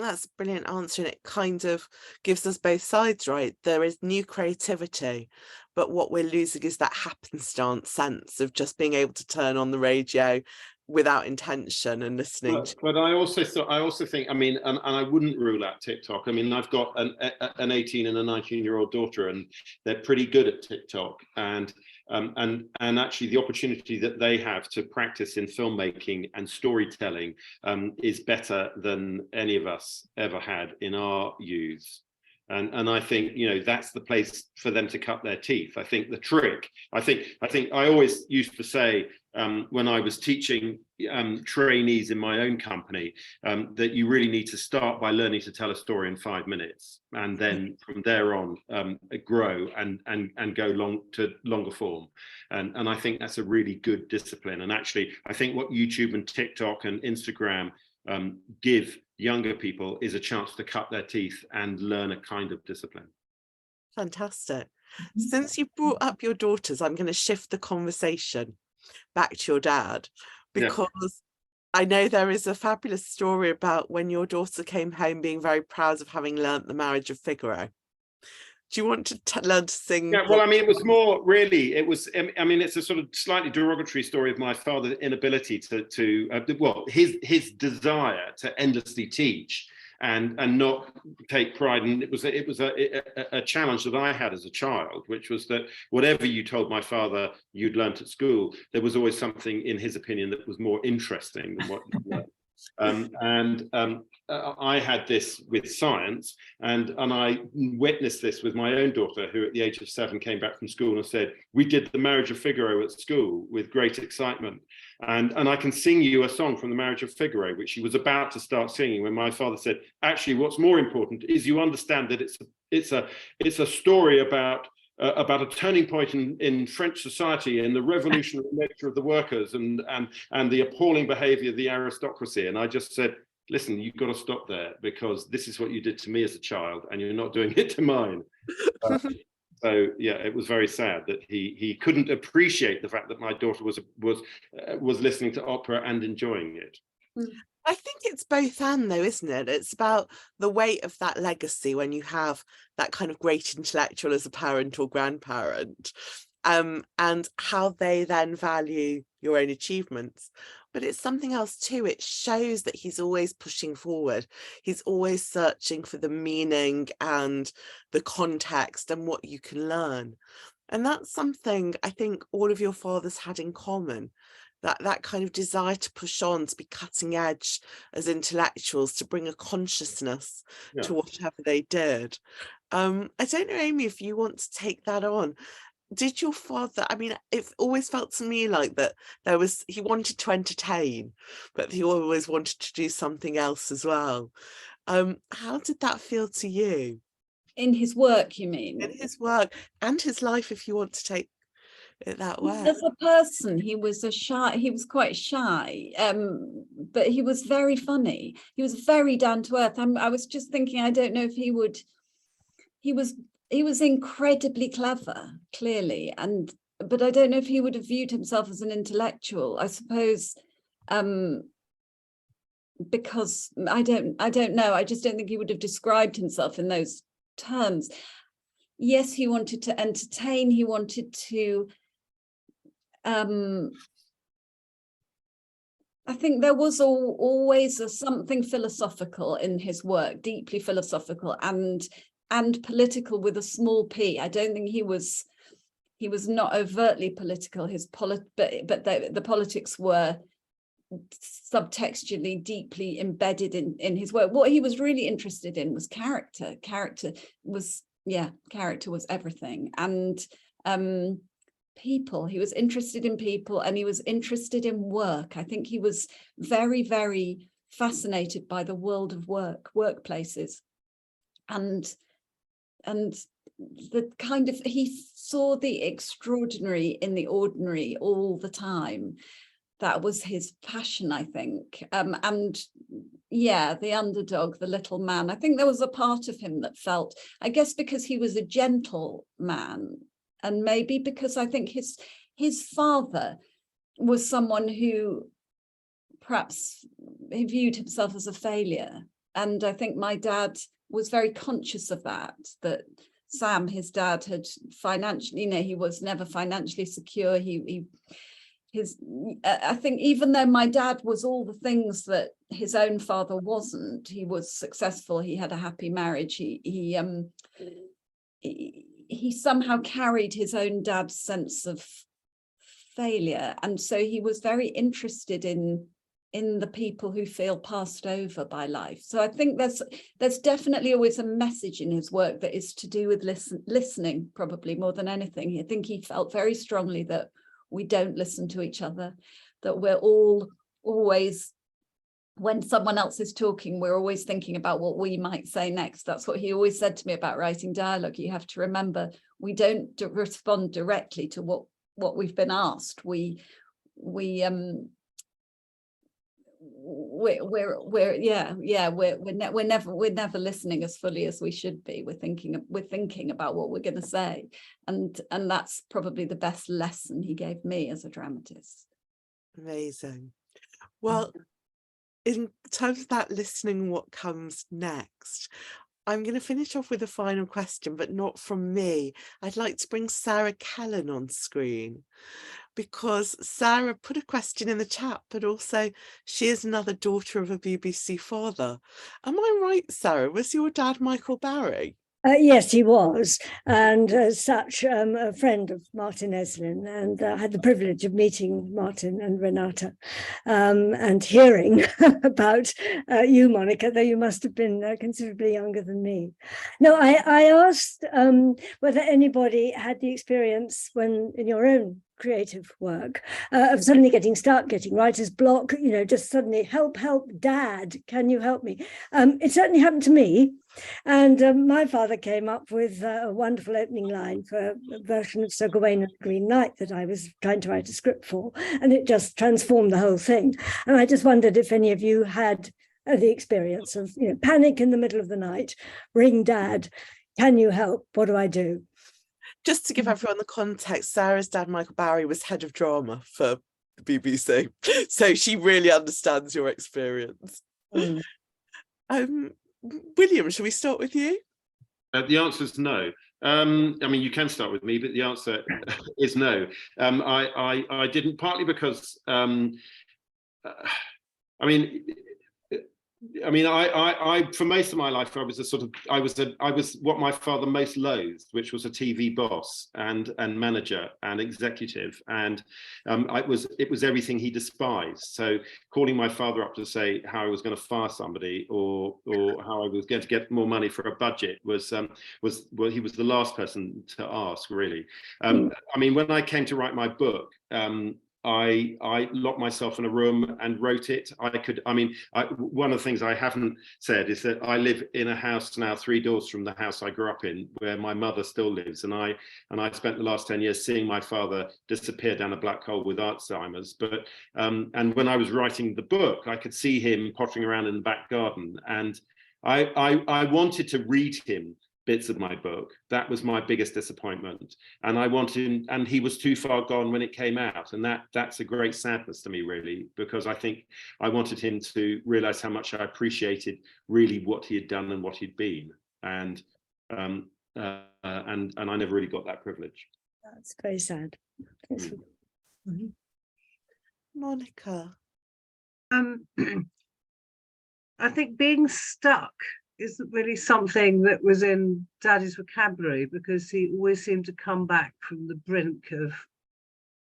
that's a brilliant answer, and it kind of gives us both sides, right? There is new creativity, but what we're losing is that happenstance sense of just being able to turn on the radio without intention and listening. But I also think, I mean, and I wouldn't rule out TikTok. I mean, I've got an 18 and a 19-year-old daughter, and they're pretty good at TikTok. And actually, the opportunity that they have to practice in filmmaking and storytelling is better than any of us ever had in our youths. And I think, you know, that's the place for them to cut their teeth. I think the trick, I think I always used to say when I was teaching trainees in my own company that you really need to start by learning to tell a story in 5 minutes, and then from there on grow and go longer form. And I think that's a really good discipline. And actually, I think what YouTube and TikTok and Instagram give younger people is a chance to cut their teeth and learn a kind of discipline. Fantastic. Since you brought up your daughters, I'm going to shift the conversation back to your dad, because I know there is a fabulous story about when your daughter came home being very proud of having learnt the Marriage of Figaro. Do you want to learn to sing? Yeah, well, I mean, it was more really, it was, I mean, it's a sort of slightly derogatory story of my father's inability his desire to endlessly teach and not take pride. And it was a challenge that I had as a child, which was that whatever you told my father you'd learnt at school, there was always something in his opinion that was more interesting than what you learned. I had this with science, and I witnessed this with my own daughter, who at the age of 7 came back from school and said, we did the Marriage of Figaro at school with great excitement. And I can sing you a song from the Marriage of Figaro, which she was about to start singing when my father said, actually, what's more important is you understand that it's a story about a turning point in French society and the revolutionary nature of the workers and the appalling behavior of the aristocracy. And I just said, listen, you've got to stop there, because this is what you did to me as a child and you're not doing it to mine. So yeah, it was very sad that he couldn't appreciate the fact that my daughter was listening to opera and enjoying it. I think it's both and, though, isn't it? It's about the weight of that legacy when you have that kind of great intellectual as a parent or grandparent, and how they then value your own achievements. But it's something else too. It shows that he's always pushing forward. He's always searching for the meaning and the context and what you can learn. And that's something I think all of your fathers had in common. That kind of desire to push on, to be cutting edge as intellectuals, to bring a consciousness to whatever they did. I don't know, Amy, if you want to take that on. Did your father, I mean, it always felt to me like that he wanted to entertain, but he always wanted to do something else as well. How did that feel to you? In his work, you mean? In his work and his life, if you want to take it that way. As a person, he was quite shy, but he was very funny. He was very down to earth. I was just thinking, I don't know if he was incredibly clever, clearly, and but I don't know if he would have viewed himself as an intellectual. I suppose because I don't know. I just don't think he would have described himself in those terms. Yes, he wanted to entertain. He wanted to. I think there was always something philosophical in his work, deeply philosophical and political with a small p. I don't think he was not overtly political. But the politics were subtextually deeply embedded in his work. What he was really interested in was character. Character was everything, and people. He was interested in people, and he was interested in work. I think he was very, very fascinated by the world of workplaces, and the kind of, he saw the extraordinary in the ordinary all the time. That was his passion, I think. And yeah, the underdog, the little man. I think there was a part of him that felt, I guess because he was a gentle man, and maybe because I think his father was someone who perhaps he viewed himself as a failure. And I think my dad was very conscious of that Sam, his dad, had financially, he was never financially secure. I think even though my dad was all the things that his own father wasn't, he was successful, he had a happy marriage, he somehow carried his own dad's sense of failure, and so he was very interested in the people who feel passed over by life. So I think there's definitely always a message in his work that is to do with listening, probably more than anything. I think he felt very strongly that we don't listen to each other, that we're all always, when someone else is talking, we're always thinking about what we might say next. That's what he always said to me about writing dialogue. You have to remember, we don't respond directly to what we've been asked. We're never listening as fully as we should be. We're thinking about what we're going to say, and that's probably the best lesson he gave me as a dramatist. Amazing. Well, in terms of that listening, what comes next, I'm going to finish off with a final question, but not from me. I'd like to bring Sarah Kellen on screen, because Sarah put a question in the chat, but also she is another daughter of a BBC father. Am I right, Sarah? Was your dad Michael Barry? Yes, he was, and as such, a friend of Martin Esslin, and had the privilege of meeting Martin and Renata, and hearing about you, Monica, though you must have been considerably younger than me. No, I asked whether anybody had the experience when in your own creative work of suddenly getting stuck, getting writer's block, just suddenly help, Dad, can you help me? It certainly happened to me. And my father came up with a wonderful opening line for a version of Sir Gawain and the Green Knight that I was trying to write a script for, and it just transformed the whole thing. And I just wondered if any of you had the experience of panic in the middle of the night, ring Dad, can you help, what do I do? Just to give everyone the context, Sarah's dad, Michael Barry, was head of drama for the BBC, so she really understands your experience. William, shall we start with you? The answer is no. I mean, you can start with me, but the answer is no. I didn't, partly because I for most of my life I was what my father most loathed, which was a TV boss and manager and executive, and it was everything he despised. So calling my father up to say how I was going to fire somebody or how I was going to get more money for a budget was he was the last person to ask, really. I mean, when I came to write my book, I locked myself in a room and wrote it. One of the things I haven't said is that I live in a house now 3 doors from the house I grew up in, where my mother still lives. And I spent the last 10 years seeing my father disappear down a black hole with Alzheimer's. But and when I was writing the book, I could see him pottering around in the back garden. And I wanted to read him bits of my book. That was my biggest disappointment. And I wanted, and he was too far gone when it came out. And that's a great sadness to me, really, because I think I wanted him to realize how much I appreciated really what he had done and what he'd been. And I never really got that privilege. That's very sad. Monica. I think being stuck isn't really something that was in Daddy's vocabulary, because he always seemed to come back from the brink of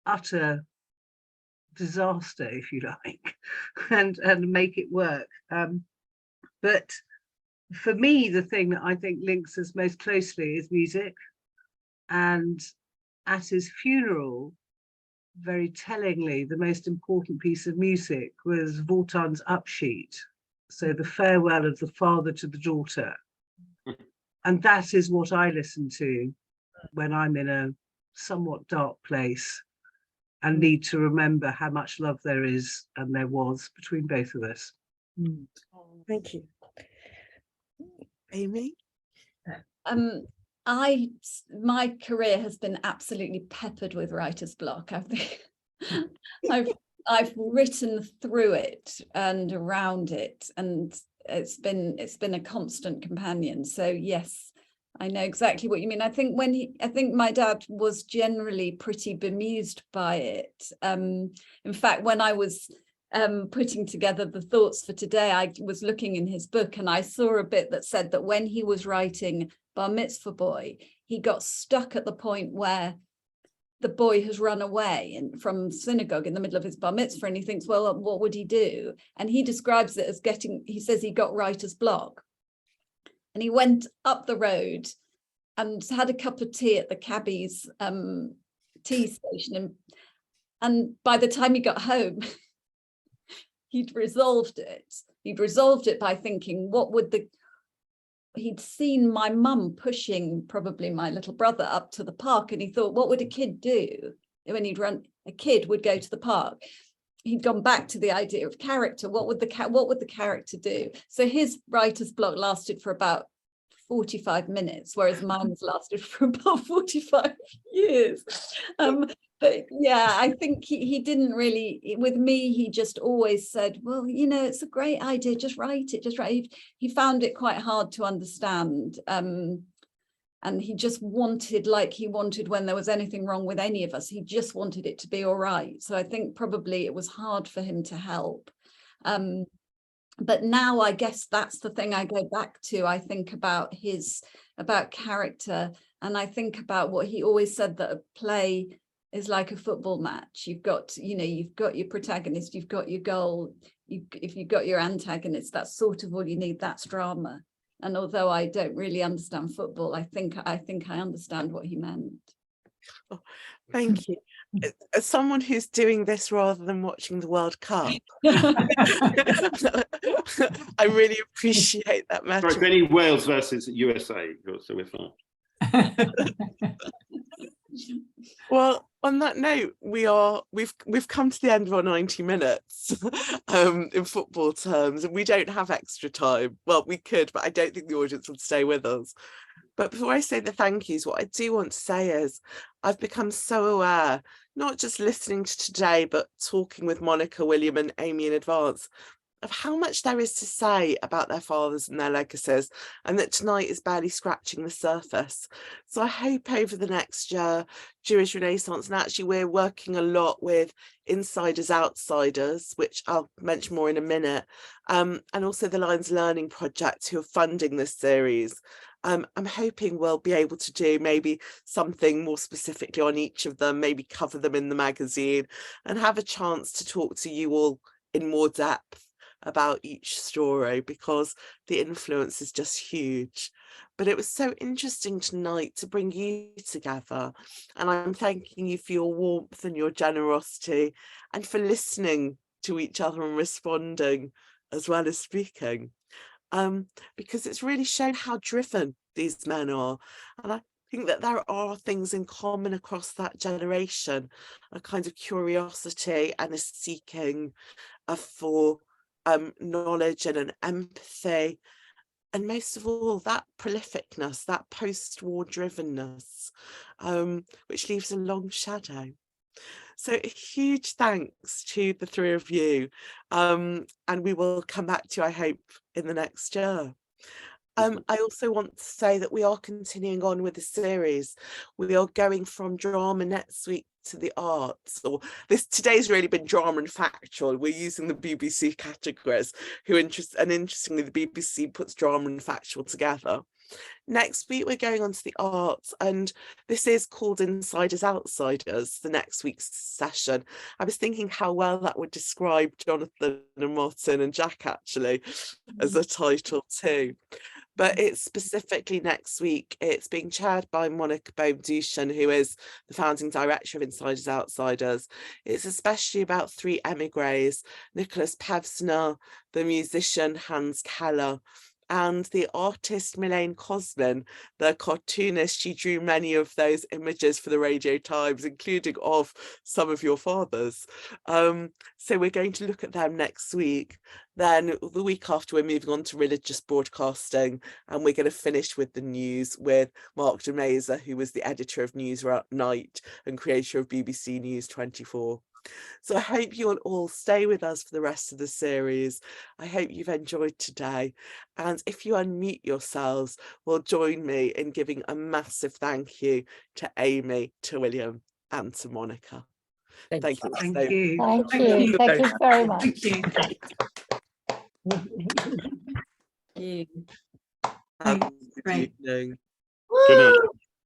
utter disaster, if you like, and make it work. But for me, the thing that I think links us most closely is music. And at his funeral, very tellingly, the most important piece of music was Wotan's Upsheet. So the farewell of the father to the daughter. And that is what I listen to when I'm in a somewhat dark place and need to remember how much love there is and there was between both of us. Thank you. Amy? My career has been absolutely peppered with writer's block. I've written through it and around it, and it's been a constant companion. So yes, I know exactly what you mean. I think my dad was generally pretty bemused by it. In fact, when I was putting together the thoughts for today, I was looking in his book and I saw a bit that said that when he was writing Bar Mitzvah Boy, he got stuck at the point where the boy has run away from synagogue in the middle of his bar mitzvah, and he thinks, well, what would he do? And he describes it as he says he got writer's block. And he went up the road and had a cup of tea at the cabbie's tea station. And by the time he got home, he'd resolved it. He'd resolved it by thinking, he'd seen my mum pushing probably my little brother up to the park, and he thought, what would a kid do when a kid would go to the park? He'd gone back to the idea of character. What would the character do? So his writer's block lasted for about 45 minutes, whereas mine has lasted for about 45 years. But yeah, I think he didn't really, with me, he just always said, well, it's a great idea, just write it. He found it quite hard to understand. And he just wanted, like he wanted when there was anything wrong with any of us, he just wanted it to be all right. So I think probably it was hard for him to help. But now I guess that's the thing I go back to. I think about character, and I think about what he always said, that a play is like a football match. You've got your protagonist, you've got your goal. If you've got your antagonist, that's sort of all you need. That's drama. And although I don't really understand football, I think I understand what he meant. Oh, thank you. As someone who's doing this rather than watching the World Cup, I really appreciate that match. Sorry, Benny, Wales versus USA, so we're fine. Well, on that note, we've come to the end of our 90 minutes in football terms, and we don't have extra time. Well, we could, but I don't think the audience would stay with us. But before I say the thank yous, what I do want to say is I've become so aware, not just listening to today, but talking with Monica, William and Amy in advance, of how much there is to say about their fathers and their legacies, and that tonight is barely scratching the surface. So I hope over the next year, Jewish Renaissance, and actually we're working a lot with Insiders Outsiders, which I'll mention more in a minute, and also the Lyons Learning Project, who are funding this series. I'm hoping we'll be able to do maybe something more specifically on each of them, maybe cover them in the magazine, and have a chance to talk to you all in more depth about each story, because the influence is just huge. But it was so interesting tonight to bring you together, and I'm thanking you for your warmth and your generosity, and for listening to each other and responding as well as speaking, because it's really shown how driven these men are. And I think that there are things in common across that generation, a kind of curiosity and a seeking for knowledge and an empathy, and most of all, that prolificness, that post-war drivenness, which leaves a long shadow. So a huge thanks to the three of you, and we will come back to you, I hope, in the next year. I also want to say that we are continuing on with the series. We are going from drama next week to the arts, or today's really been drama and factual. We're using the BBC categories, and interestingly, the BBC puts drama and factual together. Next week, we're going on to the arts, and this is called Insiders Outsiders, the next week's session. I was thinking how well that would describe Jonathan and Martin and Jack, actually, as a title too. But it's specifically next week. It's being chaired by Monica Esslin-Peard, who is the founding director of Insiders Outsiders. It's especially about three emigres, Nicholas Pevsner, the musician Hans Keller, and the artist Milane Coslin, the cartoonist. She drew many of those images for the Radio Times, including of some of your fathers. So we're going to look at them next week. Then the week after, we're moving on to religious broadcasting, and we're going to finish with the news with Mark de Meza, who was the editor of Newsnight and creator of BBC News 24. So I hope you will all stay with us for the rest of the series. I hope you've enjoyed today. And if you unmute yourselves, will join me in giving a massive thank you to Amy, to William, and to Monica. Thank you. Thank you. Thank you. Thank you very much. Thank you. Have a good Great. evening. Good night.